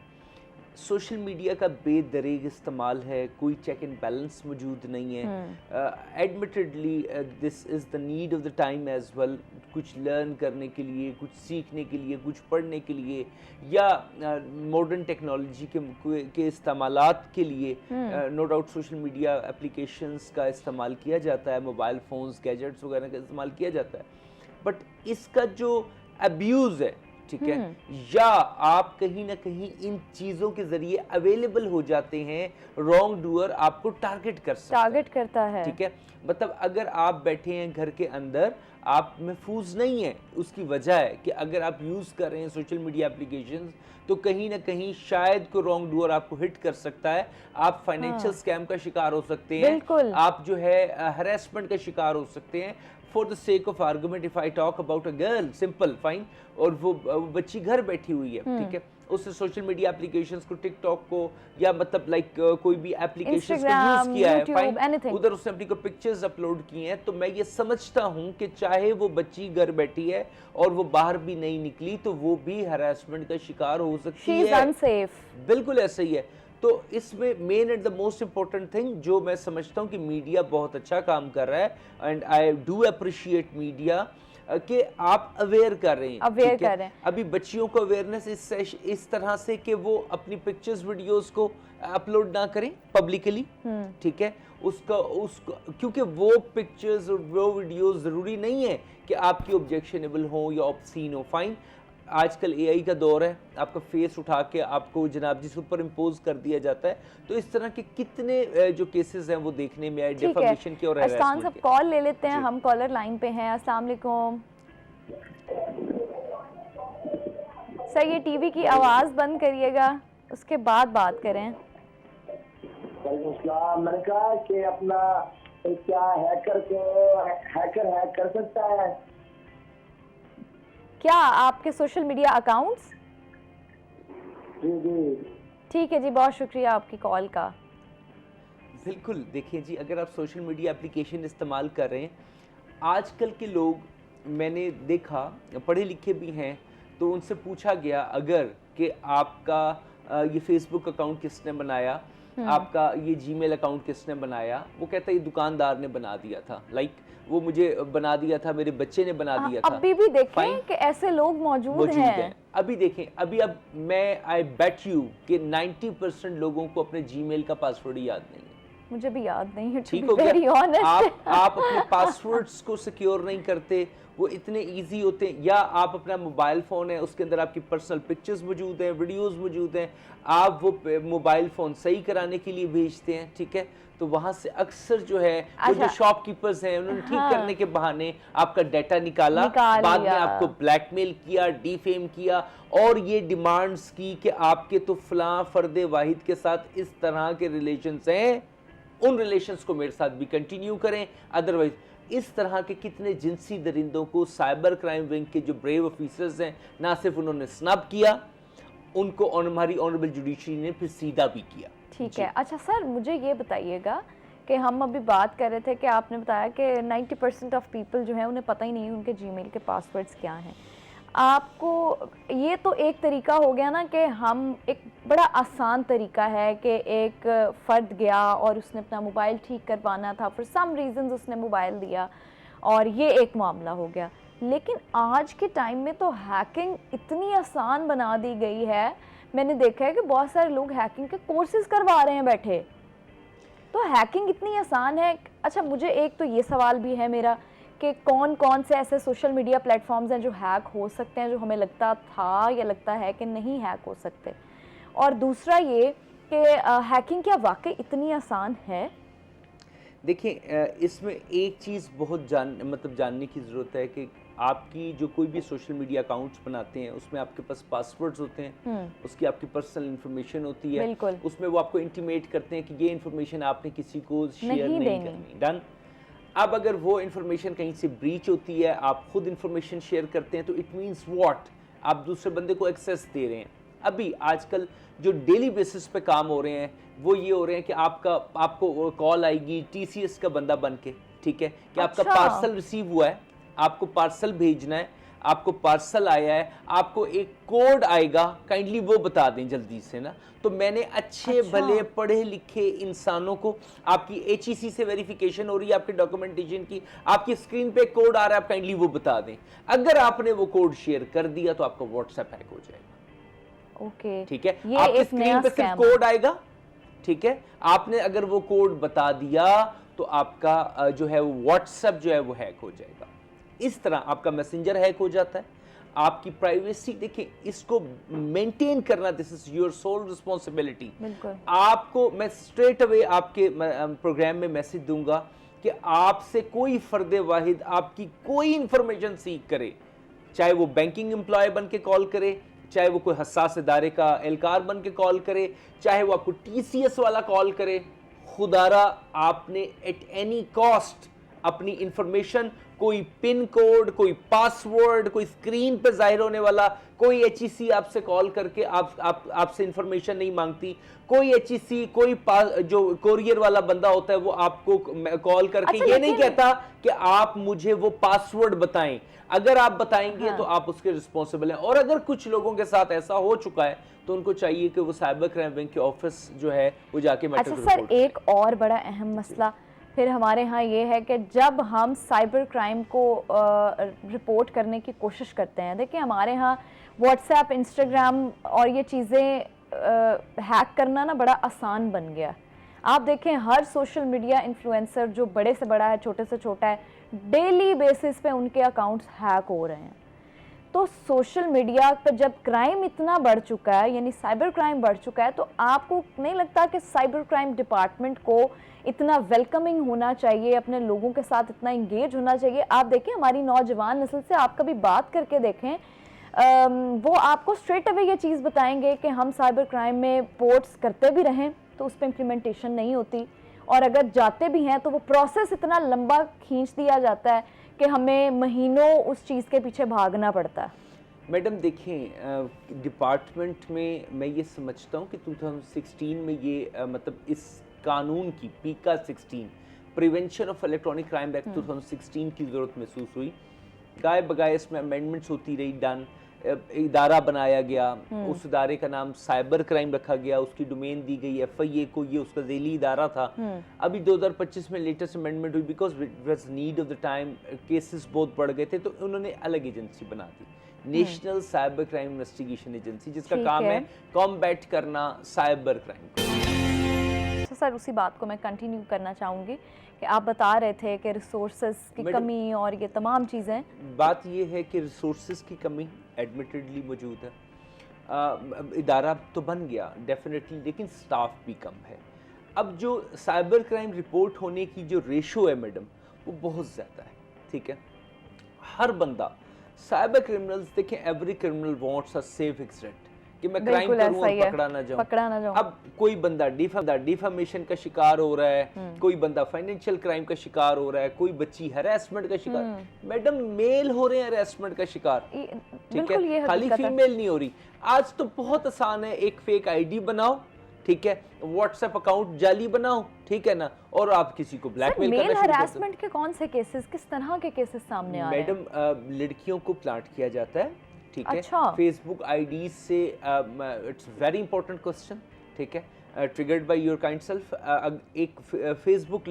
social media का बेदरेग इस्तेमाल है, कोई चेक एंड बैलेंस मौजूद नहीं है। Admittedly this is the need of the time as well, कुछ लर्न करने के लिए, कुछ सीखने के लिए, कुछ पढ़ने के लिए, या मॉडर्न टेक्नोलॉजी के इस्तेमालात के लिए no doubt social media applications का इस्तेमाल किया जाता है, मोबाइल फ़ोन्स, गैजेट्स वगैरह का इस्तेमाल किया जाता है, बट इसका जो अब्यूज़ है, ठीक है, या आप कहीं ना कहीं इन चीज़ों के ज़रिए अवेलेबल हो जाते हैं, रॉन्ग डूअर आपको टारगेट करता है। ठीक है, मतलब अगर आप बैठे हैं घर के अंदर, आप महफूज नहीं हैं, उसकी वजह है कि अगर आप यूज़ कर रहे हैं सोशल मीडिया एप्लीकेशंस, तो कहीं ना कहीं शायद कोई रॉन्ग डूअर आपको हिट कर सकता है, आप फाइनेंशियल स्कैम का शिकार हो सकते हैं, आप जो है हरेसमेंट का शिकार हो सकते हैं। For the sake of argument, if I talk about a girl, simple, fine, और वो बच्ची घर बैठी हुई है, ठीक है, उससे सोशल मीडिया एप्लीकेशंस को, टिकटॉक को, या मतलब लाइक कोई भी एप्लीकेशंस को यूज किया है, फाइन, उधर उसने अपनी को पिक्चर्स अपलोड की हैं, तो मैं ये समझता हूँ कि चाहे वो बच्ची घर बैठी है और वो बाहर भी नहीं निकली, तो वो भी हरासमेंट का शिकार हो सकती है। बिल्कुल ऐसा ही है। तो इसमें main and the most important thing जो मैं समझता हूँ कि मीडिया बहुत अच्छा काम कर रहा है, and I do appreciate media कि आप अवेयर कर रहे हैं, अभी बच्चियों को अवेयरनेस इस तरह से कि वो अपनी पिक्चर्स वीडियोस को अपलोड ना करें पब्लिकली, ठीक है, उसको क्योंकि वो पिक्चर्स और वो वीडियोस ज़रूरी नहीं है कि आपकी ऑब्जेक्शनेबल हो या ऑब्सीन हो। फाइन, आजकल एआई का दौर है, आपका फेस उठा के आपको जनाब जी सुपर इम्पोज कर दिया जाता है, तो इस तरह के कितने जो केसेस हैं वो देखने में आए डिफेमेशन के और हरासमेंट के। कॉल ले लेते हैं, हम कॉलर लाइन पे हैं। अस्सलाम वालेकुम सर, ये टीवी की आवाज़ बंद करिएगा, उसके बाद बात करें। मैंने कहा कि अपना क्या हैकर हैक कर सकता है क्या आपके सोशल मीडिया अकाउंट्स? जी। ठीक है जी, बहुत शुक्रिया आपकी कॉल का। बिल्कुल, देखिए जी, अगर आप सोशल मीडिया एप्लीकेशन इस्तेमाल कर रहे हैं, आजकल के लोग मैंने देखा पढ़े लिखे भी हैं, तो उनसे पूछा गया अगर कि आपका ये फेसबुक अकाउंट किसने बनाया, आपका ये जीमेल अकाउंट किसने बनाया, वो कहता है ये दुकानदार ने बना दिया था। लाइक वो मुझे बना दिया था, मेरे बच्चे ने बना दिया था। अभी भी देखें Fine. कि ऐसे लोग मौजूद हैं। अभी देखें, अभी अब मैं आई बेट यू कि 90% लोगों को अपने जीमेल का पासवर्ड याद नहीं है। मुझे भी याद नहीं है, ठीक to हो be very गया। honest। आप अपने पासवर्ड्स को सिक्योर नहीं करते, वो इतने इजी होते हैं। या आप अपना मोबाइल फ़ोन है, उसके अंदर आपकी पर्सनल पिक्चर्स मौजूद हैं, वीडियोस मौजूद हैं, आप वो मोबाइल फ़ोन सही कराने के लिए भेजते हैं, ठीक है, तो वहाँ से अक्सर जो है वो जो शॉपकीपर्स हैं उन्होंने ठीक करने के बहाने आपका डाटा निकाल बाद में आपको ब्लैकमेल किया, डिफेम किया और ये डिमांड्स की कि आपके तो फलां फर्द वाहिद के साथ इस तरह के रिलेशंस हैं, उन रिलेशंस को मेरे साथ भी कंटिन्यू करें, अदरवाइज इस तरह के कितने जिनसी दरिंदों को साइबर क्राइम विंग के जो ब्रेव ऑफिसर्स हैं ना सिर्फ उन्होंने स्नब किया, उनको हमारी ऑनरेबल जुडिशरी ने फिर सीधा भी किया। ठीक है। अच्छा सर, मुझे ये बताइएगा कि हम अभी बात कर रहे थे कि आपने बताया कि 90% ऑफ पीपल जो है उन्हें पता ही नहीं उनके जीमेल के पासवर्ड्स क्या हैं। आपको ये तो एक तरीका हो गया ना कि हम एक बड़ा आसान तरीका है कि एक फ़र्द गया और उसने अपना मोबाइल ठीक करवाना था, फॉर सम रीज़न्स उसने मोबाइल दिया और ये एक मामला हो गया। लेकिन आज के टाइम में तो हैकिंग इतनी आसान बना दी गई है, मैंने देखा है कि बहुत सारे लोग हैकिंग के कोर्सेज करवा रहे हैं बैठे, तो हैकिंग इतनी आसान है। अच्छा, मुझे एक तो ये सवाल भी है मेरा कि कौन कौन से ऐसे सोशल मीडिया प्लेटफॉर्म्स हैं जो हैक हो सकते हैं, जो हमें लगता था या लगता है कि नहीं हैक हो सकते, और दूसरा ये कि हैकिंग क्या वाकई इतनी आसान है? देखिए, इसमें एक चीज़ बहुत जानने की ज़रूरत है कि आपकी जो कोई भी सोशल मीडिया अकाउंट्स बनाते हैं उसमें आपके पास पासवर्ड्स होते हैं, उसकी आपकी पर्सनल इन्फॉर्मेशन होती है, उसमें वो आपको इंटीमेट करते हैं कि ये इन्फॉर्मेशन आपने किसी को शेयर नहीं करनी। डन। अब अगर वो इन्फॉर्मेशन कहीं से ब्रीच होती है, आप खुद इन्फॉर्मेशन शेयर करते हैं, तो इट मीन्स व्हाट, आप दूसरे बंदे को एक्सेस दे रहे हैं। अभी आजकल जो डेली बेसिस पे काम हो रहे हैं वो ये हो रहे हैं कि आपको कॉल आएगी TCS का बंदा बन के, ठीक है, कि आपका पार्सल रिसीव हुआ है, आपको पार्सल भेजना है, आपको पार्सल आया है, आपको एक कोड आएगा, काइंडली वो बता दें जल्दी से ना। तो मैंने अच्छे भले पढ़े लिखे इंसानों को, आपकी HEC से वेरिफिकेशन हो रही है आपके डॉक्यूमेंटेशन की, आपकी स्क्रीन पे कोड आ रहा है, आप काइंडली वो बता दें। अगर आपने वो कोड शेयर कर दिया तो आपका व्हाट्सएप हैक हो जाएगा। ओके, ठीक है, आपकी स्क्रीन पे सिर्फ कोड आएगा, ठीक है, आपने अगर वो कोड बता दिया तो आपका जो है वो व्हाट्सएप जो है वो हैक हो जाएगा। इस तरह आपका मैसेंजर हैक हो जाता है, आपकी प्राइवेसी, देखिए इसको मेंटेन करना, this is your sole responsibility. आपको मैं स्ट्रेट अवे आपके प्रोग्राम में मैसेज दूंगा कि आपसे कोई फर्द वाहिद आपकी कोई इंफॉर्मेशन सीख करे, चाहे वो बैंकिंग एम्प्लॉय बन के कॉल करे, चाहे वो कोई हसास इदारे का एहलकार बन के कॉल करे, चाहे वो आपको TCS वाला कॉल करे, खुदारा आपने एट एनी कॉस्ट अपनी इंफॉर्मेशन, कोई पिन कोड, कोई पासवर्ड, कोई स्क्रीन पे जाहिर होने वाला, कोई HEC आपसे कॉल करके आपसे इंफॉर्मेशन नहीं मांगती, कोई HEC कोई जो कोरियर वाला बंदा होता है वो आपको कॉल करके ये नहीं कहता कि आप मुझे वो पासवर्ड बताएं, अगर आप बताएंगे तो आप उसके रिस्पॉन्सिबल हैं। और अगर कुछ लोगों के साथ ऐसा हो चुका है तो उनको चाहिए कि वो साइबर क्राइम विंग के ऑफिस जो है वो जाके मैटर रिपोर्ट करें। अच्छा सर, एक और बड़ा अहम मसला फिर हमारे यहाँ ये है कि जब हम साइबर क्राइम को रिपोर्ट करने की कोशिश करते हैं, देखिए हमारे यहाँ व्हाट्सएप, इंस्टाग्राम और ये चीज़ें हैक करना ना बड़ा आसान बन गया। आप देखें हर सोशल मीडिया इन्फ्लुएंसर जो बड़े से बड़ा है, छोटे से छोटा है, डेली बेसिस पे उनके अकाउंट्स हैक हो रहे हैं। तो सोशल मीडिया पर जब क्राइम इतना बढ़ चुका है, यानी साइबर क्राइम बढ़ चुका है, तो आपको नहीं लगता कि साइबर क्राइम डिपार्टमेंट को इतना वेलकमिंग होना चाहिए, अपने लोगों के साथ इतना इंगेज होना चाहिए? आप देखें हमारी नौजवान नस्ल से आप कभी बात करके देखें, वो आपको स्ट्रेट अवे ये चीज़ बताएंगे कि हम साइबर क्राइम में पोर्ट्स करते भी रहें तो उस पर इम्प्लीमेंटेशन नहीं होती, और अगर जाते भी हैं तो वो प्रोसेस इतना लंबा खींच दिया जाता है कि हमें महीनों उस चीज़ के पीछे भागना पड़ता है। मैडम देखें, डिपार्टमेंट में मैं ये समझता हूँ कि 2016 में ये मतलब इस कानून की पीका 16 prevention of electronic crime act 2016 की ज़रूरत महसूस हुई। गाय बगाए इसमें अमेंडमेंट्स होती रही, डन, इदारा बनाया गया, उस इदारे का नाम साइबर क्राइम रखा गया, उसकी डोमेन दी गई FIA को, ये उसका ज़ेली इदारा था। अभी 2025 में लेटेस्ट अमेंडमेंट हुई, because it was need of the time, cases बहुत बढ़ गए थे, तो उन्होंने अलग एजेंसी बना दी, national cyber crime investigation agency, जिसका काम है कॉम्बैट करना साइबर क्राइम को। तो सर उसी बात को मैं कंटिन्यू करना चाहूँगी कि आप बता रहे थे कि रिसोर्सेज की कमी और ये तमाम चीज़ें। बात ये है कि रिसोर्सेज की कमी एडमिटेडली मौजूद है, इदारा तो बन गया डेफिनेटली, लेकिन स्टाफ भी कम है। अब जो साइबर क्राइम रिपोर्ट होने की जो रेशो है मैडम, वो बहुत ज़्यादा है, ठीक है। हर बंदा साइबर क्रिमिनल्स, देखें, every criminal wants a safe exit, कि मैं क्राइम करूं और पकड़ा ना जाऊं। अब कोई बंदा डिफामेशन का शिकार हो रहा है, कोई बंदा फाइनेंशियल क्राइम का शिकार हो रहा है, कोई बच्ची हरासमेंट का शिकार, मैडम मेल हो रहे हैं हरासमेंट का शिकार, ठीक है, खाली फीमेल नहीं हो रही। आज तो बहुत आसान है, एक फेक आईडी बनाओ, ठीक है, व्हाट्सएप अकाउंट जाली बनाओ, ठीक है ना, और आप किसी को ब्लैकमेल करना शुरू कर दो। हरासमेंट के कौन से केसेस, किस तरह के केसेस सामने आ रहे हैं? मैडम लड़कियों को प्लांट किया जाता है, ठीक है, अच्छा। फेसबुक आईडी से, इट्स वेरी इंपॉर्टेंट क्वेश्चन, ठीक है, triggered by your kind self, एक फेसबुक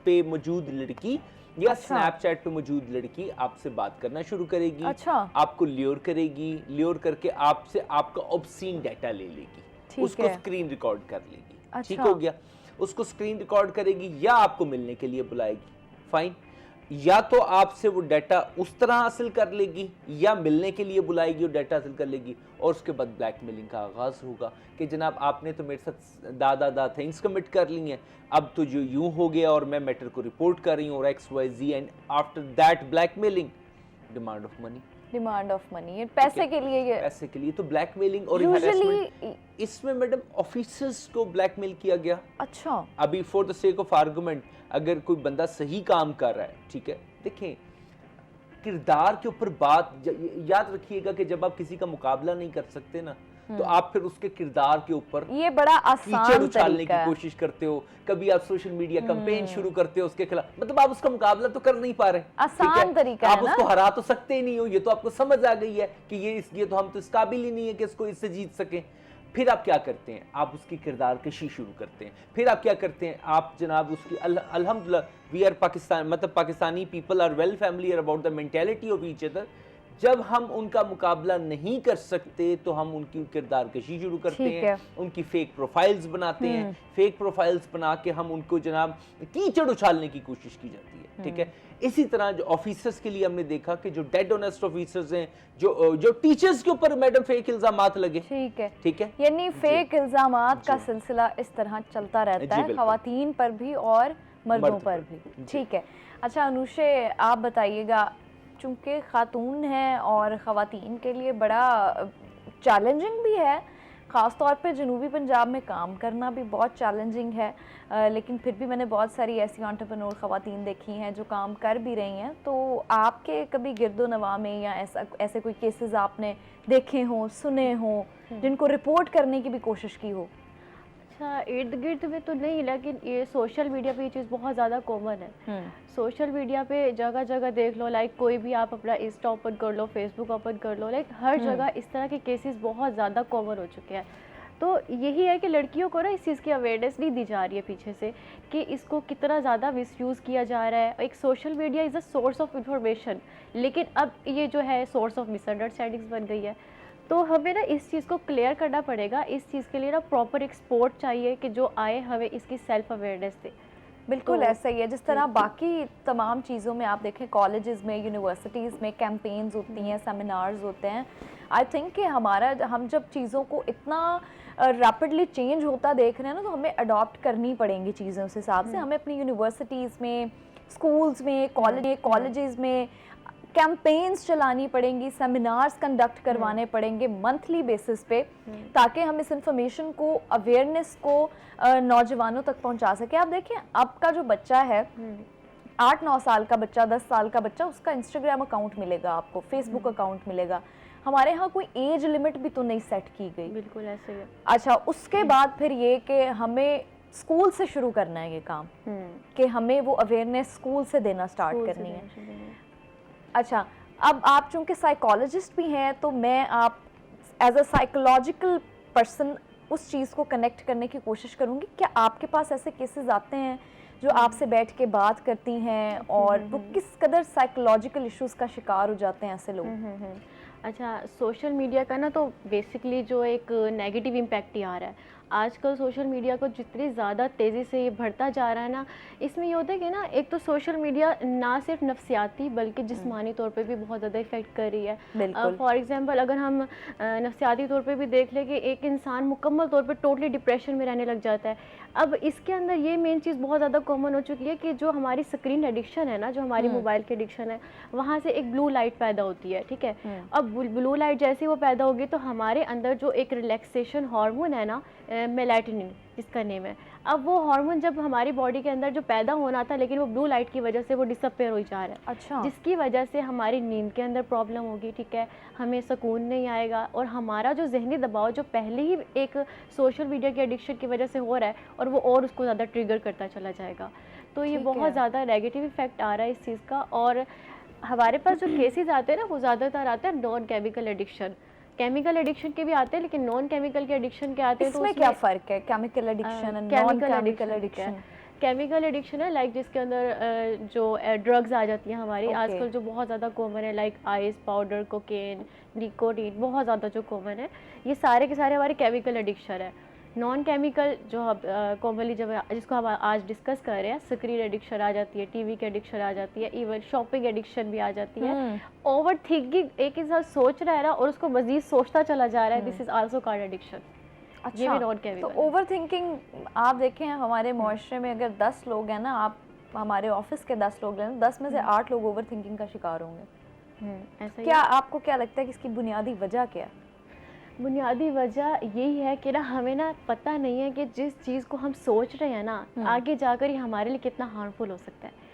पे मौजूद लड़की या स्नैपचैट पे मौजूद लड़की आपसे बात करना शुरू करेगी, अच्छा। आपको ल्योर करेगी, ल्योर करके आपसे आपका ऑब्सीन डाटा ले लेगी, उसको स्क्रीन रिकॉर्ड कर लेगी, ठीक हो गया, उसको स्क्रीन रिकॉर्ड करेगी या आपको मिलने के लिए बुलाएगी, फाइन, या तो आपसे वो डाटा उस तरह हासिल कर लेगी या मिलने के लिए बुलाएगी और डाटा हासिल कर लेगी, और उसके बाद ब्लैकमेलिंग का आगाज होगा कि जनाब आपने तो मेरे साथ दादा थिंग्स कमिट कर ली हैं, अब तो जो यूं हो गया और मैं मैटर को रिपोर्ट कर रही हूँ और XYZ, and after that blackmailing, demand of money, पैसे के लिए, ये पैसे के लिए, तो ब्लैकमेलिंग और हरासमेंट, इसमें मैडम ऑफिसर्स को ब्लैकमेल किया गया। अच्छा, अभी for the sake of argument, अगर कोई बंदा सही काम कर रहा है, ठीक है, देखें किरदार के ऊपर बात याद रखिएगा कि जब आप किसी का मुकाबला नहीं कर सकते ना, तो आप फिर उसके किरदार के ऊपर ये बड़ा आसान कीचड़ उछालने की कोशिश करते हो, कभी आप सोशल मीडिया कैंपेन शुरू करते हो उसके खिलाफ, मतलब आप उसका मुकाबला तो कर नहीं पा रहे, आसान तरीका है, आप उसको हरा तो सकते ही नहीं हो, ये तो आपको समझ आ गई है कि ये तो हम तो इस काबिल ही नहीं है कि इसको इससे जीत सकें। फिर आप क्या करते हैं, आप उसकी किरदार कशी शुरू करते हैं, फिर आप क्या करते हैं, आप जनाब उसकी अल्हम्दुलिल्लाह वी आर पाकिस्तान, मतलब Pakistani people are well familiar about the mentality of each other. जब हम उनका मुकाबला नहीं कर सकते तो हम उनकी किरदार कशी शुरू करते हैं, उनकी फेक प्रोफाइल्स बनाते हैं, फेक प्रोफाइल्स बना के हम उनको जनाब कीचड़ उछालने की कोशिश की जाती है, ठीक है। इसी तरह जो ऑफिसर्स के लिए हमने देखा कि जो डेड ऑनेस्ट ऑफिसर्स हैं, जो टीचर्स के ऊपर मैडम फेक इल्जामात लगे, ठीक है, यानी फेक इल्जामात का सिलसिला इस तरह चलता रहता है, खवातीन पर भी और मर्दों पर भी, ठीक है। अच्छा अनुषे, आप बताइएगा, चूँकि ख़ातून हैं और ख़वातीन के लिए बड़ा चैलेंजिंग भी है, ख़ास तौर पे जनूबी पंजाब में काम करना भी बहुत चैलेंजिंग है, लेकिन फिर भी मैंने बहुत सारी ऐसी एंटरप्रेन्योर ख़वातीन देखी हैं जो काम कर भी रही हैं। तो आपके कभी गिरदो-नवा में या ऐसे कोई केसेस आपने देखे हों, सुने हों, जिनको रिपोर्ट करने की भी कोशिश की हो? अच्छा, इर्द गिर्द में तो नहीं, लेकिन ये सोशल मीडिया पे ये चीज़ बहुत ज़्यादा कॉमन है। सोशल मीडिया पे जगह जगह देख लो, लाइक कोई भी आप अपना इंस्टा ओपन कर लो, फेसबुक ओपन कर लो, लाइक हर जगह इस तरह के केसेस बहुत ज़्यादा कॉमन हो चुके हैं। तो यही है कि लड़कियों को ना इस चीज़ की अवेयरनेस नहीं दी जा रही है पीछे से, कि इसको कितना ज़्यादा मिसयूज़ किया जा रहा है। एक social media is a source of information, लेकिन अब ये जो है सोर्स ऑफ मिसअंडरस्टैंडिंग्स बन गई है। तो हमें ना इस चीज़ को क्लियर करना पड़ेगा। इस चीज़ के लिए ना प्रॉपर एक सपोर्ट चाहिए कि जो आए हमें इसकी सेल्फ अवेयरनेस दे। बिल्कुल तो ऐसा ही है, जिस तरह बाकी तमाम चीज़ों में आप देखें, कॉलेजेस में, यूनिवर्सिटीज़ में कैंपेन्स होती हैं, सेमिनार्स होते हैं। आई थिंक कि हम जब चीज़ों को इतना रैपिडली चेंज होता देख रहे हैं ना, तो हमें अडॉप्ट करनी पड़ेंगी चीज़ें उस हिसाब से। हमें अपनी यूनिवर्सिटीज़ में, स्कूल्स में, कॉलेजेस में कैंपेन्स चलानी पड़ेंगी, सेमिनार्स कंडक्ट करवाने पड़ेंगे मंथली बेसिस पे, ताकि हम इस इंफॉर्मेशन को, अवेयरनेस को नौजवानों तक पहुंचा सके। आप देखें, आपका जो बच्चा है, 8-9 साल का बच्चा, 10 साल का बच्चा, उसका इंस्टाग्राम अकाउंट मिलेगा आपको, फेसबुक अकाउंट मिलेगा। हमारे यहाँ कोई एज लिमिट भी तो नहीं सेट की गई। बिल्कुल ऐसे ही। अच्छा, उसके बाद फिर ये कि हमें स्कूल से शुरू करना है ये काम, कि हमें वो अवेयरनेस स्कूल से देना स्टार्ट करनी है। अच्छा, अब आप चूँकि साइकोलॉजिस्ट भी हैं, तो मैं आप एज अ साइकोलॉजिकल पर्सन उस चीज़ को कनेक्ट करने की कोशिश करूँगी। क्या आपके पास ऐसे केसेस आते हैं जो आपसे बैठ के बात करती हैं और वो किस कदर साइकोलॉजिकल इश्यूज़ का शिकार हो जाते हैं ऐसे लोग? अच्छा, सोशल मीडिया का ना तो बेसिकली जो एक नेगेटिव इम्पैक्ट ही आ रहा है आजकल सोशल मीडिया को जितनी ज़्यादा तेज़ी से ये बढ़ता जा रहा है ना, इसमें ये होता है कि ना एक तो सोशल मीडिया ना सिर्फ नफ्सियाती बल्कि जिस्मानी तौर पे भी बहुत ज़्यादा इफ़ेक्ट कर रही है। फॉर एग्जांपल अगर हम नफ्सियाती तौर पे भी देख लें कि एक इंसान मुकम्मल तौर पे टोटली डिप्रेशन में रहने लग जाता है। अब इसके अंदर ये मेन चीज़ बहुत ज़्यादा कॉमन हो चुकी है कि जो हमारी स्क्रीन एडिक्शन है ना, जो हमारी मोबाइल की एडिक्शन है, वहाँ से एक ब्लू लाइट पैदा होती है, ठीक है। अब ब्लू लाइट जैसे वो पैदा होगी तो हमारे अंदर जो एक रिलैक्सेशन हार्मोन है ना, मेलाटोनिन जिसका नेम है, अब वो हार्मोन जब हमारी बॉडी के अंदर जो पैदा होना था, लेकिन वो ब्लू लाइट की वजह से वो डिसअपेयर हो जा रहा है। अच्छा। जिसकी वजह से हमारी नींद के अंदर प्रॉब्लम होगी, ठीक है, हमें सुकून नहीं आएगा और हमारा जो जहनी दबाव जो पहले ही एक सोशल मीडिया की एडिक्शन की वजह से हो रहा है और वो और उसको ज़्यादा ट्रिगर करता चला जाएगा। तो ये बहुत ज़्यादा नेगेटिव इफेक्ट आ रहा है इस चीज़ का। और हमारे पास जो केसेस आते हैं ना, वो ज़्यादातर आते हैं non chemical addiction. Chemical addiction के भी आते हैं, लेकिन नॉन केमिकल के एडिक्शन के आते हैं। इसमें क्या फ़र्क है केमिकल एडिक्शन और non chemical addiction? Chemical addiction है लाइक जिसके अंदर जो ड्रग्स आ जाती हैं हमारी आजकल जो बहुत ज़्यादा कॉमन है, like ice powder, cocaine, nicotine, बहुत ज़्यादा जो कॉमन है, ये सारे के सारे हमारे केमिकल एडिक्शन है। नॉन केमिकल जो हम कॉमनली जब जिसको हम आज डिस्कस कर रहे हैं, स्क्रीन एडिक्शन आ जाती है, टीवी की एडिक्शन आ जाती है, इवन शॉपिंग एडिक्शन भी आ जाती है। ओवर थिंकिंग, एक इंसान सोच रहा है ना और उसको मजीद सोचता चला जा रहा है, this is also called addiction. अच्छा, ये भी नॉन केमिकल। तो ओवर थिंकिंग आप देखें हमारे मुआशरे में अगर 10 लोग हैं ना, आप हमारे ऑफिस के 10 लोग हैं, 10 में से 8 लोग ओवर थिंकिंग का शिकार होंगे। ऐसा क्या आपको क्या लगता है कि इसकी बुनियादी वजह क्या है? बुनियादी वजह यही है कि ना हमें ना पता नहीं है कि जिस चीज़ को हम सोच रहे हैं ना, आगे जाकर ये हमारे लिए कितना हार्मफुल हो सकता है।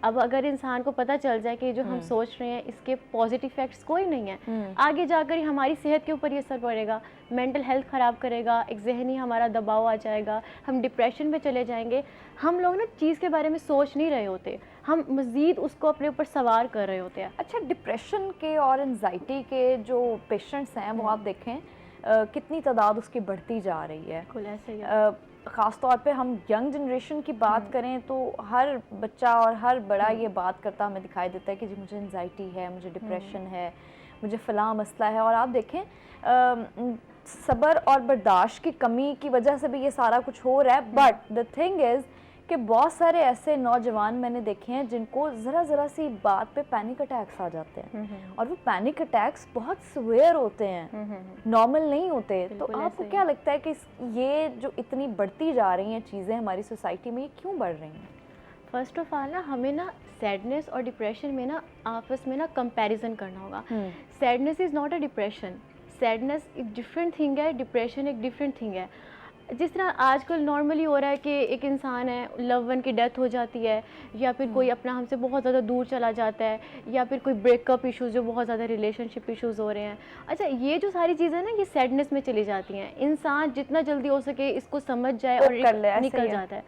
अब अगर इंसान को पता चल जाए कि जो हम सोच रहे हैं इसके पॉजिटिव इफेक्ट्स कोई नहीं है, आगे जाकर हमारी सेहत के ऊपर ये असर पड़ेगा, मेंटल हेल्थ ख़राब करेगा, एक जहनी हमारा दबाव आ जाएगा, हम डिप्रेशन में चले जाएंगे। हम लोग ना चीज़ के बारे में सोच नहीं रहे होते, हम मज़ीद उसको अपने ऊपर सवार कर रहे होते हैं। अच्छा, डिप्रेशन के और एंजाइटी के जो पेशेंट्स हैं वो आप देखें कितनी तादाद उसकी बढ़ती जा रही है। बिल्कुल ऐसे ही ख़ास तौर पे हम यंग जनरेशन की बात करें तो हर बच्चा और हर बड़ा ये बात करता हमें दिखाई देता है कि जी मुझे एंजाइटी है, मुझे डिप्रेशन है, मुझे फ़लाँ मसला है। और आप देखें सब्र और बर्दाश्त की कमी की वजह से भी ये सारा कुछ हो रहा है। बट द थिंग इज़ कि बहुत सारे ऐसे नौजवान मैंने देखे हैं जिनको ज़रा सी बात पे पैनिक अटैक्स आ जाते हैं और वो पैनिक अटैक्स बहुत सीवियर होते हैं, नॉर्मल नहीं होते। तो आपको क्या लगता है कि ये जो इतनी बढ़ती जा रही हैं चीज़ें हमारी सोसाइटी में, ये क्यों बढ़ रही हैं? फर्स्ट ऑफ ऑल ना हमें ना सैडनेस और डिप्रेशन में ना आपस में ना कंपैरिजन करना होगा। Sadness is not a depression, sadness एक डिफरेंट थिंग है, डिप्रेशन एक डिफरेंट थिंग है। जिस तरह आजकल नॉर्मली हो रहा है कि एक इंसान है, लव वन की डेथ हो जाती है, या फिर कोई अपना हमसे बहुत ज़्यादा दूर चला जाता है, या फिर कोई ब्रेकअप इश्यूज़ जो बहुत ज़्यादा रिलेशनशिप इश्यूज़ हो रहे हैं। अच्छा, ये जो सारी चीज़ें ना ये सैडनेस में चली जाती हैं। इंसान जितना जल्दी हो सके इसको समझ जाए और निकल जाता है।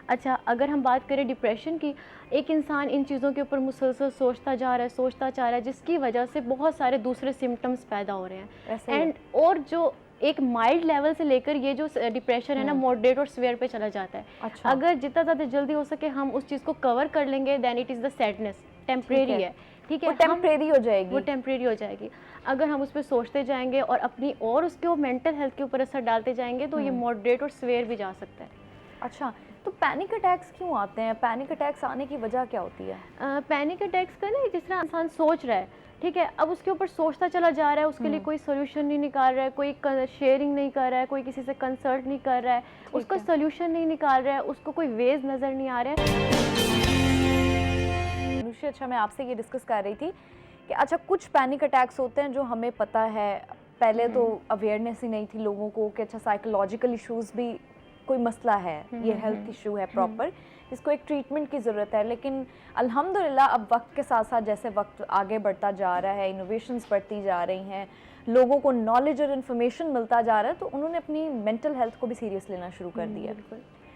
अच्छा, अगर हम बात करें डिप्रेशन की, एक इंसान इन चीज़ों के ऊपर मुसलसल सोचता जा रहा है, जिसकी वजह से बहुत सारे दूसरे सिम्टम्स पैदा हो रहे हैं। एंड और जो एक माइल्ड लेवल से लेकर ये जो डिप्रेशन है ना, मॉडरेट और सीवियर पे चला जाता है। अच्छा। अगर जितना ज़्यादा जल्दी हो सके हम उस चीज़ को कवर कर लेंगे, then it is the sadness, temporary है, ठीक है, वो टेम्परेरी हो जाएगी, वो टेम्परेरी हो जाएगी। अगर हम उस पर सोचते जाएंगे और अपनी और उसके मेंटल हेल्थ के ऊपर असर डालते जाएंगे तो ये मॉडरेट और सीवियर भी जा सकता है। अच्छा, तो पैनिक अटैक्स क्यों आते हैं? पैनिक अटैक्स आने की वजह क्या होती है? पैनिक अटैक्स का ना, जिस तरह इंसान सोच रहा है, ठीक है, अब उसके ऊपर सोचता चला जा रहा है, उसके लिए कोई सोल्यूशन नहीं निकाल रहा है, कोई शेयरिंग नहीं कर रहा है, कोई किसी से कंसल्ट नहीं कर रहा है, उसका सोल्यूशन नहीं निकाल रहा है, उसको कोई वेज नज़र नहीं आ रहा है। अच्छा, मैं आपसे ये डिस्कस कर रही थी कि अच्छा कुछ पैनिक अटैक्स होते हैं जो हमें पता है, पहले तो अवेयरनेस ही नहीं थी लोगों को कि अच्छा साइकोलॉजिकल इश्यूज़ भी कोई मसला है, ये हेल्थ इशू है प्रॉपर, इसको एक ट्रीटमेंट की ज़रूरत है। लेकिन अल्हम्दुलिल्लाह अब वक्त के साथ साथ जैसे वक्त आगे बढ़ता जा रहा है, इनोवेशंस बढ़ती जा रही हैं, लोगों को नॉलेज और इन्फॉर्मेशन मिलता जा रहा है, तो उन्होंने अपनी मेंटल हेल्थ को भी सीरियस लेना शुरू कर दिया।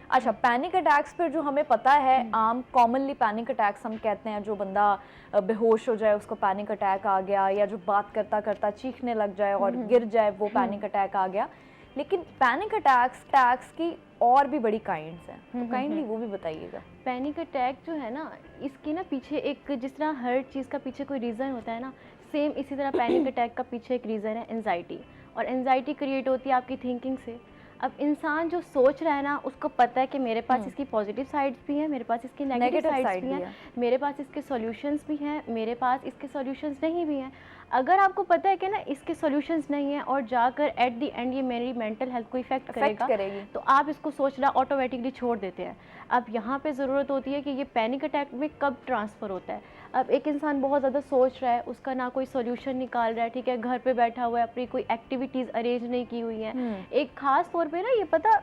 अच्छा, पैनिक अटैक्स पर जो हमें पता है, आम कॉमनली पैनिक अटैक्स हम कहते हैं, जो बंदा बेहोश हो जाए उसको पैनिक अटैक आ गया, या जो बात करता करता चीखने लग जाए और गिर जाए वो पैनिक अटैक आ गया। लेकिन पैनिक अटैक्स की और भी बड़ी काइंड्स हैं, तो काइंडली वो भी बताइएगा। पैनिक अटैक जो है ना, इसके ना पीछे एक, जिस तरह हर चीज़ का पीछे कोई रीज़न होता है ना, सेम इसी तरह पैनिक अटैक का पीछे एक रीज़न है एंजाइटी। और एंजाइटी क्रिएट होती है आपकी थिंकिंग से। अब इंसान जो सोच रहा है ना, उसको पता है कि मेरे पास इसकी पॉजिटिव साइड्स भी हैं, मेरे पास इसकी नेगेटिव साइड्स भी हैं, मेरे पास इसके सॉल्यूशंस भी हैं, मेरे पास इसके सॉल्यूशंस नहीं भी हैं। अगर आपको पता है कि ना इसके सॉल्यूशंस नहीं हैं और जाकर एट द एंड ये मेरी मेंटल हेल्थ को इफेक्ट करेगी, तो आप इसको सोचना ऑटोमेटिकली छोड़ देते हैं। अब यहाँ पे ज़रूरत होती है कि ये पैनिक अटैक में कब ट्रांसफ़र होता है। अब एक इंसान बहुत ज़्यादा सोच रहा है, उसका ना कोई सोल्यूशन निकाल रहा है, ठीक है, घर पे बैठा हुआ है, अपनी कोई एक्टिविटीज़ अरेंज नहीं की हुई हैं। एक ख़ास तौर पे ना ये पता,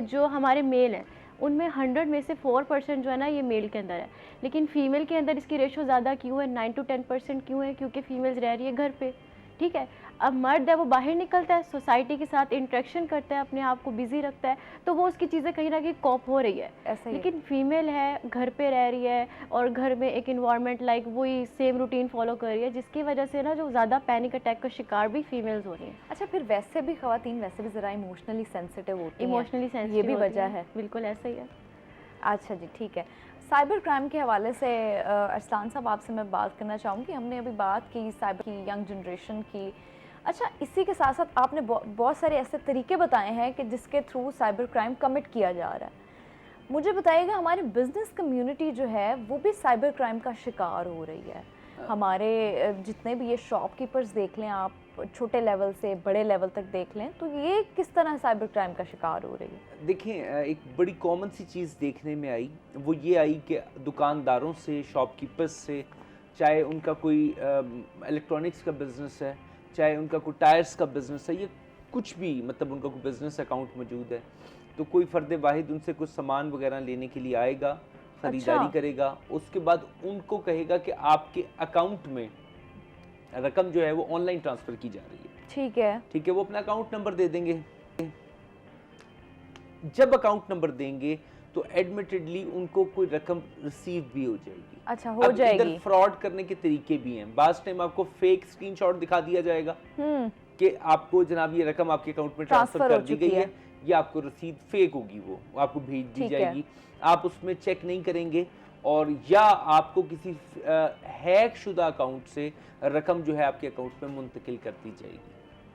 जो हमारे मेल हैं उनमें 100 में से 4% जो है ना ये मेल के अंदर है, लेकिन फ़ीमेल के अंदर इसकी रेशो ज़्यादा क्यों है, 9 to 10% क्यों है? क्योंकि फ़ीमेल्स रह रही है घर पे, ठीक है। अब मर्द है वो बाहर निकलता है, सोसाइटी के साथ इंटरेक्शन करता है, अपने आप को बिजी रखता है, तो वो उसकी चीज़ें कहीं ना कहीं कॉप हो रही है ऐसा। लेकिन फीमेल है, घर पे रह रही है और घर में एक इन्वायरमेंट लाइक वही सेम रूटीन फॉलो कर रही है, जिसकी वजह से ना जो ज़्यादा पैनिक अटैक का शिकार भी फीमेल्स हो रही हैं। अच्छा, फिर वैसे भी ख़वातीन वैसे भी ज़रा इमोशनली सेंसिटिव होती हैं, इमोशनली सेंसिटिव, ये भी वजह है। बिल्कुल ऐसा ही है। अच्छा जी, ठीक है। साइबर क्राइम के हवाले से अरसलान साहब आपसे मैं बात करना चाहूँगी। हमने अभी बात की साइबर की, यंग जनरेशन की। अच्छा, इसी के साथ साथ आपने बहुत सारे ऐसे तरीके बताए हैं कि जिसके थ्रू साइबर क्राइम कमिट किया जा रहा है। मुझे बताइएगा, हमारी बिजनेस कम्युनिटी जो है वो भी साइबर क्राइम का शिकार हो रही है। हमारे जितने भी ये शॉपकीपर्स देख लें आप, छोटे लेवल से बड़े लेवल तक देख लें, तो ये किस तरह साइबर क्राइम का शिकार हो रही है? देखें, एक बड़ी कॉमन सी चीज़ देखने में आई, वो ये आई कि दुकानदारों से, शॉपकीपर्स से, चाहे उनका कोई इलेक्ट्रॉनिक्स का बिज़नेस है, चाहे उनका कोई टायर्स का बिज़नेस है, ये कुछ भी, मतलब उनका कोई बिज़नेस अकाउंट मौजूद है, तो कोई फ़र्द वाहिद उनसे कुछ सामान वगैरह लेने के लिए आएगा, ख़रीदारी करेगा, उसके बाद उनको कहेगा कि आपके अकाउंट में रकम जो है वो ऑनलाइन ट्रांसफ़र की जा रही है। ठीक है, वो अपना अकाउंट नंबर दे देंगे। जब अकाउंट नंबर देंगे तो एडमिटेडली उनको कोई रकम रिसीव भी हो जाएगी। अच्छा, हो जाएगी। इधर फ्रॉड करने के तरीके भी हैं। बाज़ टाइम आपको फेक स्क्रीनशॉट दिखा दिया जाएगा कि आपको जनाब ये रकम आपके अकाउंट में ट्रांसफर कर दी गई है, या आपको रसीद फेक होगी, वो आपको भेज दी जाएगी, आप उसमें चेक नहीं करेंगे, और या आपको किसी हैक शुदा अकाउंट से रकम जो है आपके अकाउंट में मुंतकिल कर दी जाएगी,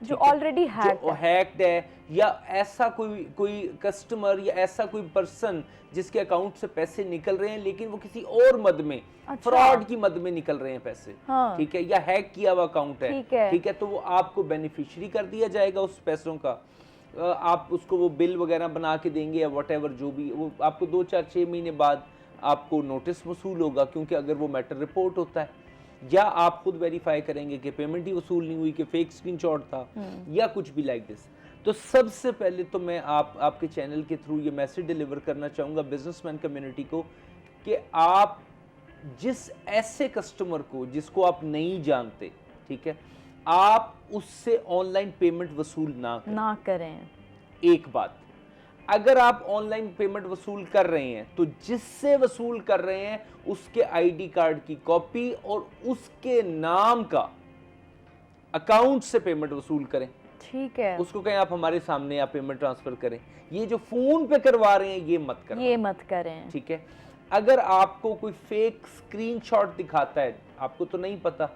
जो ऑलरेडी हैक्ड है, या ऐसा कोई कस्टमर या ऐसा कोई पर्सन जिसके अकाउंट से पैसे निकल रहे हैं लेकिन वो किसी और मद में, फ्रॉड की मद में निकल रहे हैं पैसे, ठीक है, या हैक किया हुआ अकाउंट है, ठीक है, तो वो आपको बेनिफिशियरी कर दिया जाएगा उस पैसों का। आप उसको वो बिल वगैरह बना के देंगे या व्हाटएवर जो भी, वो आपको 2, 4, 6 महीने बाद आपको नोटिस वसूल होगा, क्योंकि अगर वो मैटर रिपोर्ट होता है, या आप खुद वेरीफाई करेंगे कि पेमेंट ही वसूल नहीं हुई, कि फेक स्क्रीनशॉट था, या कुछ भी लाइक दिस। तो सबसे पहले तो मैं आपके चैनल के थ्रू ये मैसेज डिलीवर करना चाहूँगा बिजनेसमैन कम्युनिटी को कि आप जिस ऐसे कस्टमर को जिसको आप नहीं जानते, ठीक है, आप उससे ऑनलाइन पेमेंट वसूल ना करें। एक बात, अगर आप ऑनलाइन पेमेंट वसूल कर रहे हैं तो जिससे वसूल कर रहे हैं उसके आईडी कार्ड की कॉपी और उसके नाम का अकाउंट से पेमेंट वसूल करें, ठीक है, उसको कहें आप हमारे सामने आप पेमेंट ट्रांसफर करें। ये जो फोन पे करवा रहे हैं ये मत करें, ठीक है। अगर आपको कोई फेक स्क्रीनशॉट दिखाता है, आपको तो नहीं पता,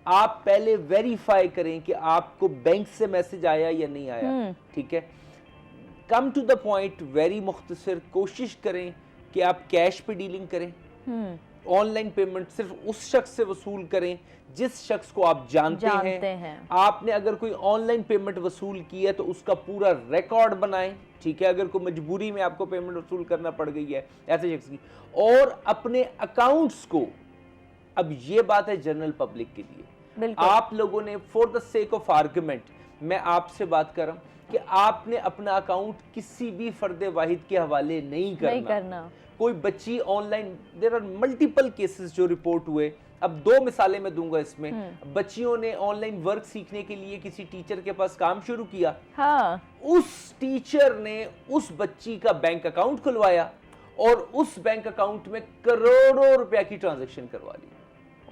आप पहले वेरीफाई करें कि आपको बैंक से मैसेज आया या नहीं आया, ठीक है। Come to the point, very मुख्तसर, कोशिश करें कि आप कैश पे डीलिंग करें, ऑनलाइन पेमेंट सिर्फ उस शख्स से वसूल करें जिस शख्स को आप जानते हैं। आपने अगर कोई ऑनलाइन पेमेंट वसूल की है तो उसका पूरा रिकॉर्ड बनाएं, ठीक है, अगर कोई मजबूरी में आपको पेमेंट वसूल करना पड़ गई है ऐसे शख्स की, और अपने अकाउंट्स को, अब ये बात है जनरल पब्लिक के लिए, आप लोगों ने for the sake of argument, मैं आपसे बात कर रहा हूं कि आपने अपना अकाउंट किसी भी फर्द वाहिद के हवाले नहीं करना। कोई बच्ची online, there are multiple cases जो रिपोर्ट हुए अब 2 मिसालें मैं दूंगा इसमें। बच्चियों ने ऑनलाइन वर्क सीखने के लिए किसी टीचर के पास काम शुरू किया, हाँ, उस टीचर ने उस बच्ची का बैंक अकाउंट खुलवाया और उस बैंक अकाउंट में करोड़ों रुपया की ट्रांजैक्शन करवा ली।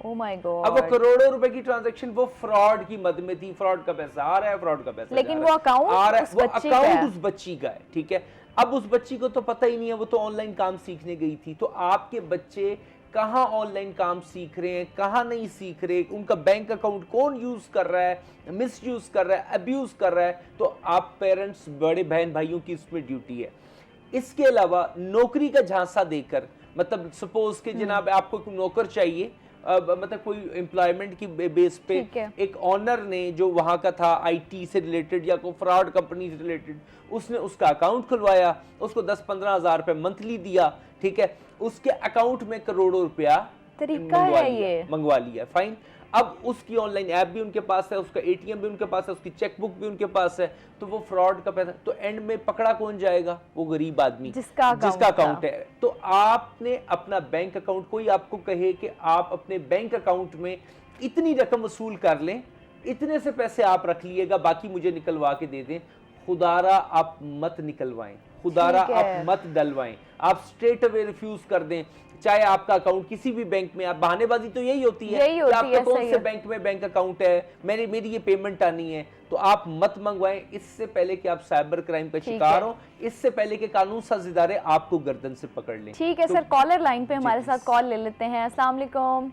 ओ माय अब वो गॉड, करोड़ों रुपए की ट्रांजैक्शन वो फ्रॉड की मद में थी, फ्रॉड का पैसा आ रहा है, फ्रॉड का पैसा लेकिन जा वो रहा है, अकाउंट आ रहा है, उस वो बच्ची का अकाउंट है। उस बच्ची का है, ठीक है। अब उस बच्ची को तो पता ही नहीं है, वो तो ऑनलाइन काम सीखने गई थी। तो आपके बच्चे कहाँ ऑनलाइन काम सीख रहे हैं, कहाँ नहीं सीख रहे, उनका बैंक अकाउंट कौन यूज कर रहा है, मिस यूज कर रहा है, अब्यूज कर रहा है, तो आप पेरेंट्स, बड़े बहन भाइयों की इसमें ड्यूटी है। इसके अलावा नौकरी का झांसा देकर, मतलब सपोज कि जनाब आपको कोई नौकर चाहिए, मतलब कोई एम्प्लॉयमेंट की बेस पे ठीक है। एक ऑनर ने जो वहां का था आईटी से रिलेटेड या कोई फ्रॉड कंपनी से रिलेटेड, उसने उसका अकाउंट खुलवाया, उसको 10-15 हज़ार रुपए मंथली दिया, ठीक है, उसके अकाउंट में करोड़ों रुपया तरीका है ये। मंगवा लिया, फाइन। अब उसकी ऑनलाइन ऐप भी उनके पास है, उसका एटीएम भी उनके पास है, उसकी चेकबुक भी उनके पास है, तो वो फ्रॉड का पैसा, तो एंड में पकड़ा कौन जाएगा? वो गरीब आदमी जिसका अकाउंट है। तो आपने अपना बैंक अकाउंट, कोई आपको कहे कि आप अपने बैंक अकाउंट में इतनी रकम वसूल कर लें, इतने से पैसे आप रख लिएगा, बाकी मुझे निकलवा के दे दें, खुदारा आप मत निकलवाएं, खुदारा ठीक है। आप मत डलवाएं, आप स्ट्रेट अवे रिफ्यूज कर दें। चाहे आपका अकाउंट किसी भी बैंक में, आप बहानेबाजी तो यही होती है यही कि होती आपका है, कौन सही से है। बैंक में बैंक अकाउंट है, मेरी ये पेमेंट आनी है, तो आप मत मंगवाएं। इससे पहले कि आप साइबर क्राइम का शिकार हो, इससे पहले कि कानून साज इदारे आपको गर्दन से पकड़ लें। ठीक है तो सर, कॉलर लाइन पे हमारे जी, साथ कॉल ले लेते हैं। अस्सलाम वालेकुम।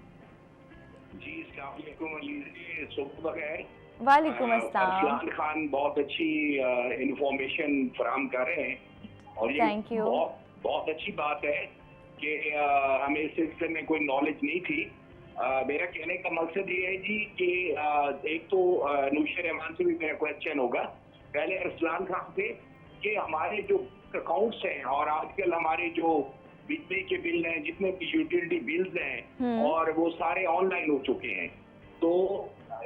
जी अस्सलाम वालेकुम, अली सुबह है। वालेकुम अस्सलाम। अरसलान खान बहुत अच्छी इंफॉर्मेशन फराहम कर रहे हैं और ये Thank you. बहुत अच्छी बात है कि हमें इस सिलसिले में कोई नॉलेज नहीं थी। मेरा कहने का मकसद ये है जी कि एक तो नूशे रहमान से भी मेरा क्वेश्चन होगा, पहले अरसलान खान से, कि हमारे जो अकाउंट्स हैं और आजकल हमारे जो बिजली के बिल हैं, जितने भी यूटिलिटी बिल्स हैं, और वो सारे ऑनलाइन हो चुके हैं, तो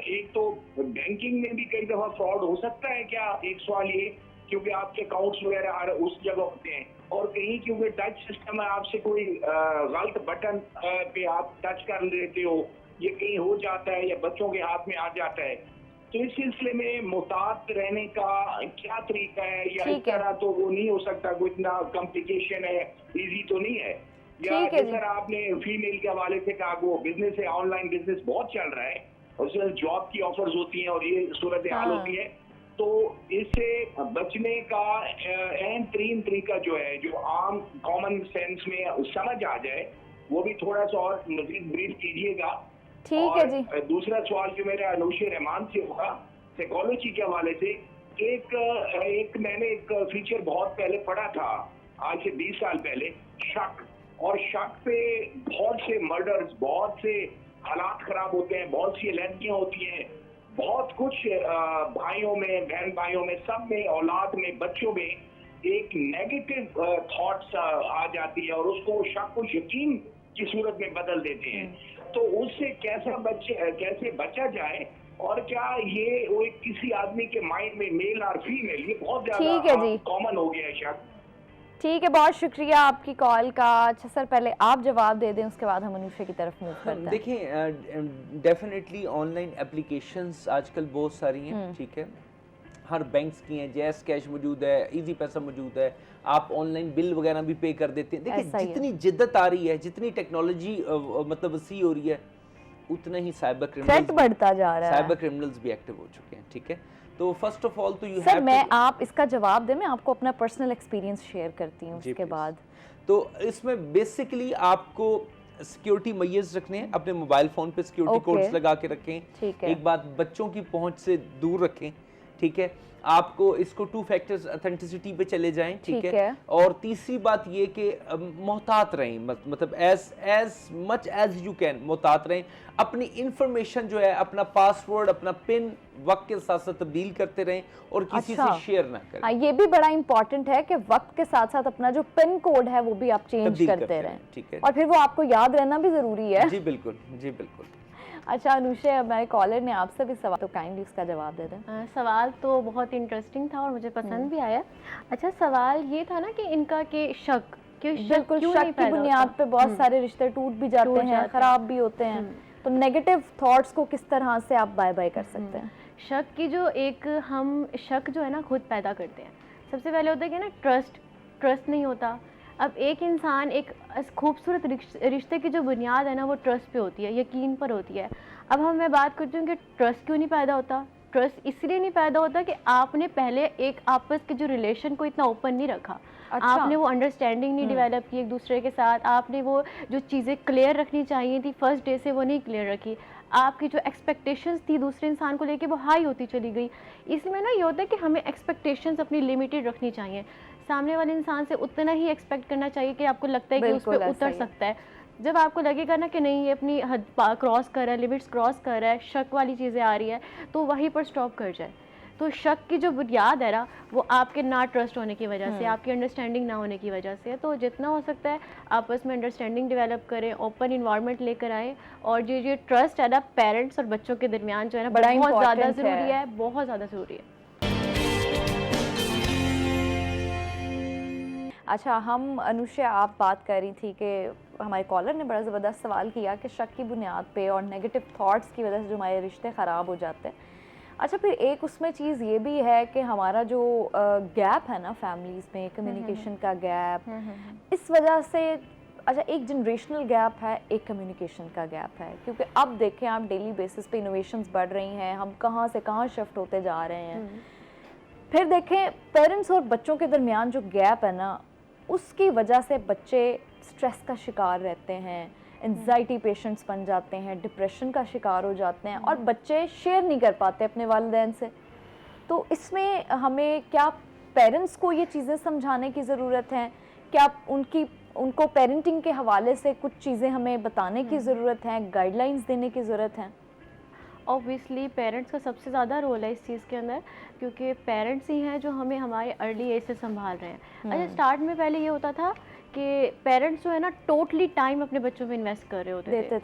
एक तो बैंकिंग में भी कई दफा फ्रॉड हो सकता है क्या? एक सवाल ये, क्योंकि आपके अकाउंट्स वगैरह उस जगह होते हैं, और कहीं क्योंकि टच सिस्टम है, आपसे कोई गलत बटन पे आप टच कर लेते हो, ये कहीं हो जाता है या बच्चों के हाथ में आ जाता है, तो इस सिलसिले में मुहतात रहने का क्या तरीका है? या इस तरह तो वो नहीं हो सकता, कोई इतना कॉम्प्लिकेशन है, इजी तो नहीं है। या सर आपने फीमेल के हवाले से कहा वो बिजनेस है, ऑनलाइन बिजनेस बहुत चल रहा है, उसमें जॉब की ऑफर्स होती हैं और ये सूरत हाल होती है, तो इससे बचने का अहम तरीन तरीका जो है, जो आम कॉमन सेंस में समझ आ जाए, वो भी थोड़ा सा और मजीद ब्रीफ कीजिएगा। ठीक है जी। दूसरा सवाल जो मेरा अनुशे रहमान से होगा, साइकोलॉजी के हवाले से, एक मैंने एक फीचर बहुत पहले पढ़ा था, आज से 20 साल पहले, शक, और शक पे बहुत से मर्डर्स, बहुत से हालात खराब होते हैं, बहुत सी लड़कियां होती हैं, बहुत कुछ भाइयों में, बहन भाइयों में, सब में, औलाद में, बच्चों में एक नेगेटिव थॉट्स आ जाती है और उसको शक को यकीन की सूरत में बदल देते हैं। तो उससे कैसे बचा जाए, और क्या ये वो किसी आदमी के माइंड में, मेल और फीमेल, ये बहुत ज्यादा कॉमन हो गया है शक। ठीक है, बहुत शुक्रिया आपकी कॉल का। अच्छा सर, पहले आप जवाब दे दें, उसके बाद हम अनुशे की तरफ मूव करते हैं। देखिए, डेफिनेटली ऑनलाइन एप्लीकेशंस आजकल बहुत सारी हैं, ठीक है, हर बैंक्स की हैं, जैस कैश मौजूद है, इजी पैसा मौजूद है, आप ऑनलाइन बिल वगैरह भी पे कर देते हैं। देखिए, जितनी जिद्दत आ रही है, जितनी टेक्नोलॉजी मतलब वसी हो रही है, उतना ही साइबर क्रिमिनल्स बढ़ता जा रहा है, साइबर क्रिमिनल्स भी एक्टिव हो चुके हैं, ठीक है। तो फर्स्ट ऑफ ऑल तो यू सर, मैं आप इसका जवाब दें, मैं आपको अपना पर्सनल एक्सपीरियंस शेयर करती हूँ उसके बाद। तो इसमें बेसिकली आपको सिक्योरिटी मेजर्स रखने हैं, अपने मोबाइल फोन पे सिक्योरिटी कोड्स लगा के रखें। एक बात, बच्चों की पहुंच से दूर रखें, ठीक है। आपको इसको 2 फैक्टर्स ऑथेंटिसिटी पे चले जाएं, ठीक है। और तीसरी बात ये कि मोहतात रहें, मतलब as much as you can मोहतात रहें। अपनी इंफॉर्मेशन जो है, अपना पासवर्ड, अपना पिन वक्त के साथ साथ तब्दील करते रहें और किसी से शेयर ना करें। हाँ, ये भी बड़ा इंपॉर्टेंट है कि वक्त के साथ साथ अपना जो पिन कोड है वो भी आप चेंज करते रहें, ठीक है, और फिर वो आपको याद रहना भी जरूरी है। जी बिल्कुल, जी बिल्कुल। अच्छा अनुशे, हमारे कॉलर ने आपसे भी सवाल, तो काइंडली उसका जवाब दे दें। सवाल तो बहुत इंटरेस्टिंग था और मुझे पसंद भी आया। अच्छा, सवाल ये था ना कि इनका के शक, बिल्कुल, शक की बुनियाद पे बहुत सारे रिश्ते टूट भी जाते हैं, खराब भी होते हैं, तो नेगेटिव थॉट्स को किस तरह से आप बाय बाय कर सकते हैं? शक की जो एक हम शक जो है ना खुद पैदा करते हैं। सबसे पहले होता है कि ना ट्रस्ट नहीं होता। अब एक इंसान एक खूबसूरत रिश्ते की जो बुनियाद है ना वो ट्रस्ट पे होती है, यकीन पर होती है। अब मैं बात करती हूँ कि ट्रस्ट क्यों नहीं पैदा होता। ट्रस्ट इसलिए नहीं पैदा होता कि आपने पहले एक आपस के जो रिलेशन को इतना ओपन नहीं रखा। अच्छा। आपने वो अंडरस्टैंडिंग नहीं डेवलप की एक दूसरे के साथ। आपने वो जो चीज़ें क्लियर रखनी चाहिए थी फर्स्ट डे से वो नहीं क्लियर रखी। आपकी जो एक्सपेक्टेशंस थी दूसरे इंसान को लेके वो हाई होती चली गई। इसमें ना ये होता है कि हमें एक्सपेक्टेशंस अपनी लिमिटेड रखनी चाहिए। सामने वाले इंसान से उतना ही एक्सपेक्ट करना चाहिए कि आपको लगता है कि उस पर उतर सकता है। जब आपको लगेगा ना कि नहीं ये अपनी हद क्रॉस कर रहा है, लिमिट्स क्रॉस कर रहा है, शक वाली चीज़ें आ रही है, तो वहीं पर स्टॉप कर जाए। तो शक की जो बुनियाद है ना वो आपके ना ट्रस्ट होने की वजह से, आपकी अंडरस्टैंडिंग ना होने की वजह से। तो जितना हो सकता है आपस में अंडरस्टैंडिंग डेवलप करें, ओपन इन्वायरमेंट लेकर आएँ। और जो ट्रस्ट है ना पेरेंट्स और बच्चों के दरमियान जो है ना बहुत ज़्यादा ज़रूरी है, बहुत ज़्यादा ज़रूरी है। अच्छा, हम अनुष्या आप बात कर रही थी कि हमारे कॉलर ने बड़ा ज़बरदस्त सवाल किया कि शक की बुनियाद पे और नेगेटिव थॉट्स की वजह से जो हमारे रिश्ते ख़राब हो जाते हैं। अच्छा, फिर एक उसमें चीज़ ये भी है कि हमारा जो गैप है ना फैमिलीज़ में, कम्युनिकेशन का गैप, इस वजह से अच्छा एक जनरेशनल गैप है, एक कम्युनिकेशन का गैप है। क्योंकि अब देखें आप डेली बेसिस पे इनोवेशंस बढ़ रही हैं, हम कहाँ से कहाँ शिफ्ट होते जा रहे हैं। फिर देखें पेरेंट्स और बच्चों के दरमियान जो गैप है ना उसकी वजह से बच्चे स्ट्रेस का शिकार रहते हैं, एंजाइटी पेशेंट्स बन जाते हैं, डिप्रेशन का शिकार हो जाते हैं और बच्चे शेयर नहीं कर पाते अपने वालिदैन से। तो इसमें हमें क्या पेरेंट्स को ये चीज़ें समझाने की ज़रूरत है? क्या उनको पेरेंटिंग के हवाले से कुछ चीज़ें हमें बताने की ज़रूरत है, गाइडलाइंस देने की ज़रूरत है? ऑब्वियसली पेरेंट्स का सबसे ज़्यादा रोल है इस चीज़ के अंदर, क्योंकि पेरेंट्स ही हैं जो हमें हमारे अर्ली एज से संभाल रहे हैं। अच्छा, स्टार्ट में पहले ये होता था कि पेरेंट्स जो है ना टोटली टाइम अपने बच्चों पे इन्वेस्ट कर रहे होते थे,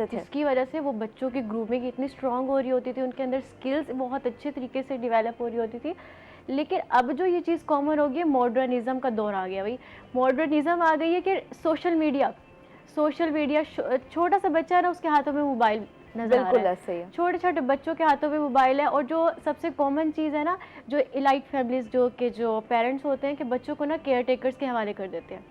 जिसकी वजह से वो बच्चों की ग्रूमिंग इतनी स्ट्रांग हो रही होती थी, उनके अंदर स्किल्स बहुत अच्छे तरीके से डेवलप हो रही होती थी। लेकिन अब जो ये चीज़ कॉमन हो गई है, मॉडर्निज़म का दौर आ गया। भाई मॉडर्निज़म आ गई है कि सोशल मीडिया छोटा सा बच्चा है ना उसके हाथों में मोबाइल नजर आ रहा है। छोटे छोटे बच्चों के हाथों में मोबाइल है। और जो सबसे कॉमन चीज़ है ना, जो इलाइट फैमिलीज जो पेरेंट्स होते हैं कि बच्चों को ना केयर टेकर्स के हवाले कर देते हैं।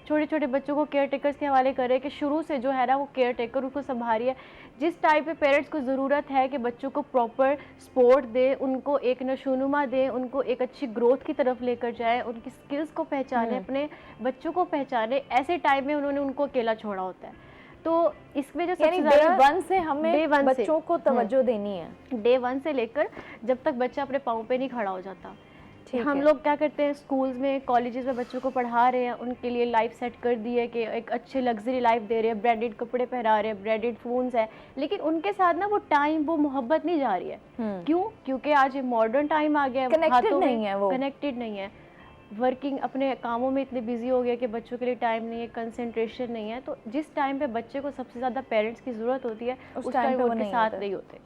छोटे छोटे बच्चों को केयर टेकर्स के हवाले करे कि शुरू से जो है ना वो केयर टेकर उसको संभालिए। जिस टाइप पे पेरेंट्स को ज़रूरत है कि बच्चों को प्रॉपर सपोर्ट दे, उनको एक नशोनुमा दे, उनको एक अच्छी ग्रोथ की तरफ लेकर जाए, उनकी स्किल्स को पहचाने, अपने बच्चों को पहचाने, ऐसे टाइम में उन्होंने उनको अकेला छोड़ा होता है। तो इसमें जो सबसे ज़्यादा डे 1 से हमें बच्चों को तवज्जो देनी है। डे 1 से लेकर जब तक बच्चा अपने पाँव पे नहीं खड़ा हो जाता। हम लोग क्या करते हैं, स्कूल्स में कॉलेजेस में बच्चों को पढ़ा रहे हैं, उनके लिए लाइफ सेट कर दी है कि एक अच्छे लग्जरी लाइफ दे रहे हैं, ब्रांडेड कपड़े पहना रहे हैं, ब्रांडेड फोन्स है, लेकिन उनके साथ ना वो टाइम, वो मोहब्बत नहीं जा रही है। क्यों? क्योंकि आज मॉडर्न टाइम आ गया है, कनेक्टेड नहीं है, वर्किंग अपने कामों में इतने बिजी हो गया कि बच्चों के लिए टाइम नहीं है, कंसंट्रेशन नहीं है। तो जिस टाइम पे बच्चे को सबसे ज़्यादा पेरेंट्स की ज़रूरत होती है उस टाइम पे उनके साथ नहीं होते।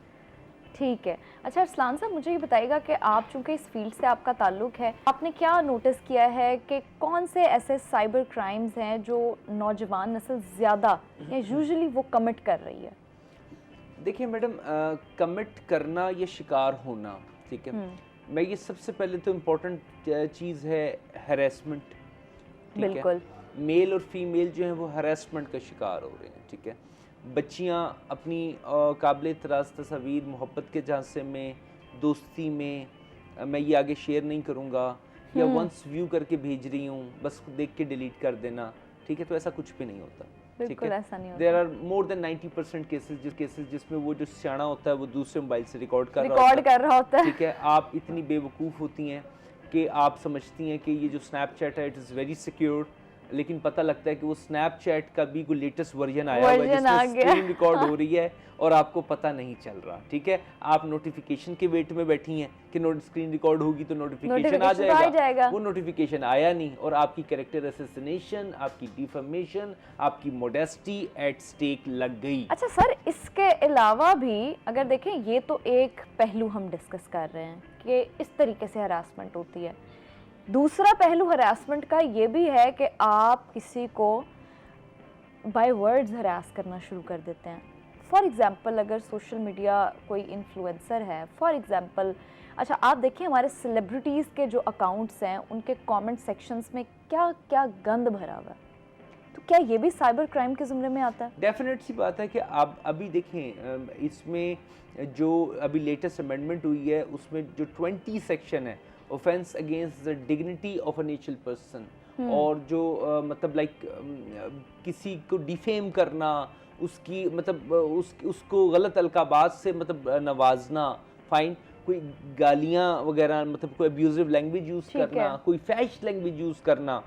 ठीक है। अच्छा अरसलान साहब, मुझे ये बताइएगा कि आप चूँकि इस फील्ड से आपका ताल्लुक है, आपने क्या नोटिस किया है कि कौन से ऐसे साइबर क्राइम्स हैं जो नौजवान नस्ल ज़्यादा या यूजुअली वो कमिट कर रही है? देखिए मैडम, कमिट करना या शिकार होना, ठीक है, मैं ये सबसे पहले तो इम्पोर्टेंट चीज़ है हैरेसमेंट। बिल्कुल, मेल और फीमेल जो हैं वो हैरेसमेंट का शिकार हो रहे हैं। ठीक है, बच्चियां अपनी काबिल तराज़ तस्वीर मोहब्बत के झांसे में, दोस्ती में, मैं ये आगे शेयर नहीं करूँगा या वंस व्यू करके भेज रही हूँ, बस देख के डिलीट कर देना। ठीक है, तो ऐसा कुछ भी नहीं होता। बिल्कुल ऐसा नहीं होता। There are more than 90% cases जिसमें वो जो सियाना होता है वो दूसरे मोबाइल से रिकॉर्ड कर रहा होता है। ठीक है, आप इतनी बेवकूफ़ होती हैं कि आप समझती हैं कि ये जो स्नैपचैट है इट इज़ वेरी सिक्योर, लेकिन पता लगता है कि वो स्नैपचैट का भी कोई लेटेस्ट वर्जन आया हुआ है जिसमें स्क्रीन रिकॉर्ड हो रही है और आपको पता नहीं चल रहा। ठीक है, आप नोटिफिकेशन के वेट में बैठी हैं कि स्क्रीन रिकॉर्ड होगी तो नोटिफिकेशन आ जाएगा, वो नोटिफिकेशन आया नहीं और आपकी कैरेक्टर असैसिनेशन, आपकी डिफेमेशन, आपकी मोडेस्टी एट स्टेक लग गई। अच्छा सर, इसके अलावा भी अगर देखें, ये तो एक पहलू हम डिस्कस कर रहे हैं कि इस तरीके से हरासमेंट होती है। दूसरा पहलू हरासमेंट का ये भी है कि आप किसी को बाय वर्ड्स हरास करना शुरू कर देते हैं, फॉर एग्जांपल अगर सोशल मीडिया कोई इन्फ्लुएंसर है, फॉर एग्जांपल, अच्छा आप देखिए हमारे सेलिब्रिटीज़ के जो अकाउंट्स हैं उनके कमेंट सेक्शंस में क्या क्या गंद भरा हुआ है, तो क्या ये भी साइबर क्राइम के ज़ुमरे में आता है? डेफिनेट सी बात है कि आप अभी देखें इसमें जो अभी लेटेस्ट अमेंडमेंट हुई है उसमें जो 20 सेक्शन है offence against the dignity of a natural person, और जो मतलब लाइक किसी को डिफेम करना, उसकी मतलब उसको गलत अलकाबात से मतलब नवाजना, फाइन, कोई गालियाँ वगैरह मतलब कोई अब्यूजिव लैंग्वेज यूज़ करना, कोई फैश लैंग्वेज यूज़ करना,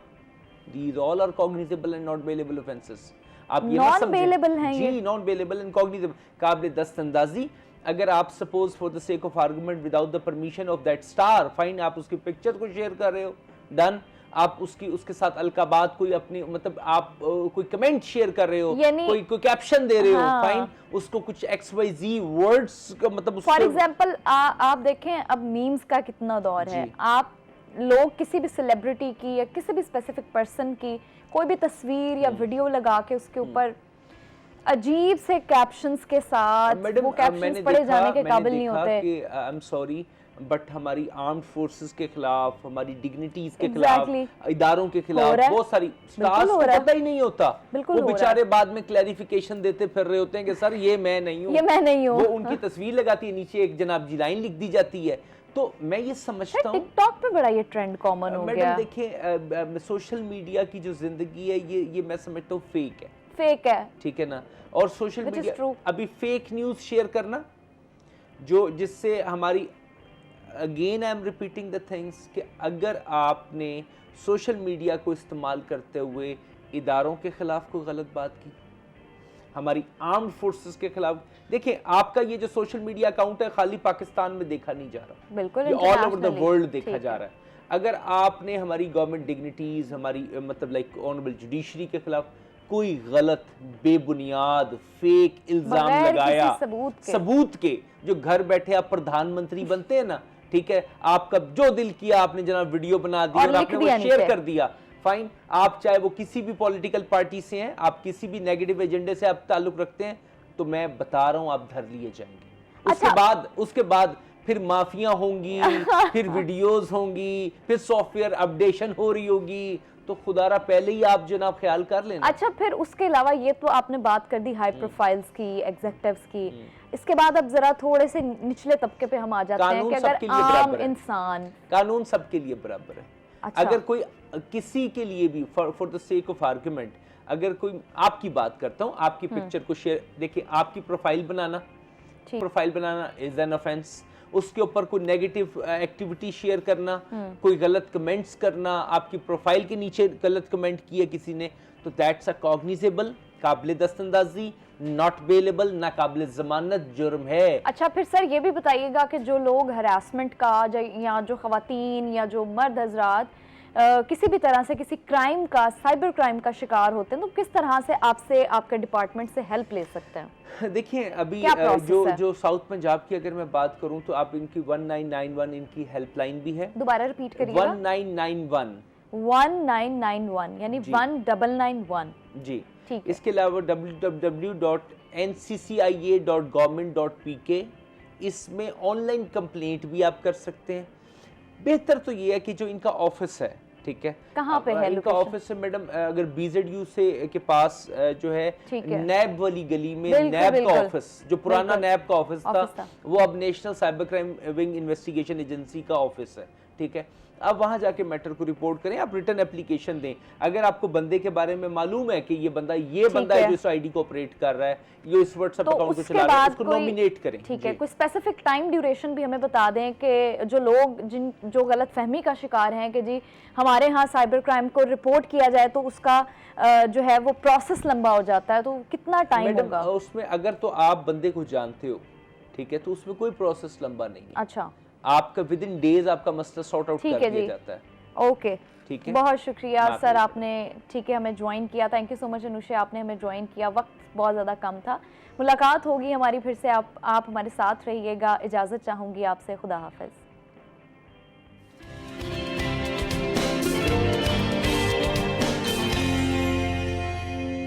these all are cognizable and not bailable offenses. आप ये मत समझें जी, नॉन बेलेबल एंड कॉग्निजेबल, काबिल दस्तंदाजी। अगर आप suppose for the sake of argument without the permission of that star, fine, आप उसकी पिक्चर को शेयर कर रहे हो, डन। आप उसके साथ अलकाबात कोई अपनी मतलब आप कोई कमेंट शेयर कर रहे हो, कोई कैप्शन दे रहे हो, फाइन, उसको कुछ XYZ वर्ड्स का मतलब फॉर एग्जांपल आप देखें अब मीम्स का कितना दौर है, आप लोग किसी भी सेलिब्रिटी की या किसी भी स्पेसिफिक पर्सन की कोई भी तस्वीर या वीडियो लगा के उसके ऊपर अजीब से कैप्शंस के साथ वो कैप्शंस पढ़े जाने के काबिल नहीं होते। आई एम सॉरी बट हमारी आर्म्ड फोर्सेस के खिलाफ, हमारी डिग्निटीज के खिलाफ, इदारों के खिलाफ बहुत सारी स्टार्स को पता ही नहीं होता, वो बेचारे बाद में क्लैरिफिकेशन देते फिर रहे होते हैं कि सर ये मैं नहीं हूँ, ये मैं नहीं हूँ। वो उनकी तस्वीर लगाती है, नीचे एक जनाब जी लाइन लिख दी जाती है। तो मैं ये समझता हूँ टिकटॉक पे बड़ा ये ट्रेंड कॉमन हो गया। मैडम देखिए सोशल मीडिया की जो जिंदगी है ये मैं समझता हूँ फेक है, ठीक है ना। और सोशल मीडिया अभी फेक न्यूज़ शेयर करना जो जिससे हमारी, again I am repeating the things, कि अगर आपने सोशल मीडिया को इस्तेमाल करते हुए इदारों के खिलाफ कोई गलत बात की, हमारी आर्म्ड फोर्सेस के खिलाफ, देखिए आपका ये जो सोशल मीडिया अकाउंट है खाली पाकिस्तान में देखा नहीं जा रहा, बिल्कुल ये ऑल ओवर द वर्ल्ड देखा जा रहा है। अगर आपने हमारी गवर्नमेंट डिग्निटीज, हमारी मतलब लाइक ऑनरेबल जुडिशरी के खिलाफ कोई गलत बेबुनियाद फेक इल्जाम लगाया सबूत के, जो घर बैठे आप प्रधानमंत्री बनते हैं ना, ठीक है, आपका जो दिल किया आपने जनाब वीडियो बना दी और आपने वो शेयर कर दिया, फाइन, आप चाहे वो किसी भी पॉलिटिकल पार्टी से हैं, आप किसी भी नेगेटिव एजेंडे से आप ताल्लुक रखते हैं, तो मैं बता रहा हूं आप धर लिए जाएंगे। उसके बाद फिर माफिया होंगी, फिर वीडियोस होंगी, फिर सॉफ्टवेयर अपडेशन हो रही होगी, तो खुदारा पहले ही आप जनाब ख्याल कर लेना। अच्छा, फिर उसके अलावा ये तो आपने बात कर दी हाई प्रोफाइल्स की, एग्जेक्टिव्स की, इसके बाद अब जरा थोड़े से निचले तबके पे हम आ जाते हैं कि अगर आम इंसान, कानून सबके लिए बराबर है। अच्छा। अगर कोई किसी के लिए भी for the sake of argument, अगर कोई, आपकी बात करता हूँ, आपकी पिक्चर को शेयर, देखिए आपकी profile banana is an offence, उसके ऊपर कोई नेगेटिव एक्टिविटी शेयर करना, कोई गलत कमेंट्स करना, आपकी प्रोफाइल के नीचे गलत कमेंट किया किसी ने, तो दैट्स अ कॉग्निजेबल, काबिल दस्तंदाजी, नॉट बेलेबल, ना काबिल जमानत जुर्म है। अच्छा, फिर सर ये भी बताइएगा कि जो लोग हरासमेंट का या जो खवातीन या जो मर्द हजरात किसी भी तरह से किसी क्राइम का, साइबर क्राइम का शिकार होते हैं, तो किस तरह से आपसे, आपके डिपार्टमेंट से हेल्प ले सकते हैं? देखिए अभी जो साउथ पंजाब की अगर मैं बात करूं तो आप इनकी 1991 इनकी हेल्पलाइन भी है। दोबारा रिपीट करिएगा। 1991 यानी 1991 जी, ठीक है। इसके अलावा www.nccia.government.pk, इसमें ऑनलाइन कंप्लेंट भी आप कर सकते हैं। बेहतर तो ये है कि जो इनका ऑफिस है, ठीक है, कहाँ पे है इनका ऑफिस है मैडम, अगर BZU से के पास जो है नैब वाली गली में नैब का ऑफिस, जो पुराना नैब का ऑफिस था, वो अब national cyber crime wing investigation agency का ऑफिस है, ठीक है। अब वहां जाके मैटर को रिपोर्ट करें, आप रिटर्न एप्लीकेशन दें। अगर आपको बंदे के बारे में मालूम है कि ये बंदा है जो इस आईडी को ऑपरेट कर रहा है, ये इस व्हाट्सएप अकाउंट को चला रहा है, उसको नॉमिनेट करें। ठीक है, कोई स्पेसिफिक टाइम ड्यूरेशन भी हमें बता दें कि जो लोग जो गलतफहमी का शिकार हैं कि जी हमारे यहाँ साइबर क्राइम को रिपोर्ट किया जाए तो उसका जो है वो प्रोसेस लंबा हो जाता है, तो कितना टाइम होगा उसमें? अगर तो आप बंदे को जानते हो, ठीक है, तो उसमें कोई प्रोसेस लंबा नहीं है। अच्छा, आपका विद इन डेज आपका मसला सॉर्ट आउट कर दिया जाता है। ओके, ठीक है, बहुत शुक्रिया सर, आपने ठीक है हमें ज्वाइन किया। Thank you so much Anusha, आपने हमें ज्वाइन किया, वक्त बहुत ज़्यादा कम था। मुलाकात होगी हमारी फिर से, आप हमारे साथ रहिएगा। इजाज़त चाहूँगी आपसे, खुदा हाफिज़।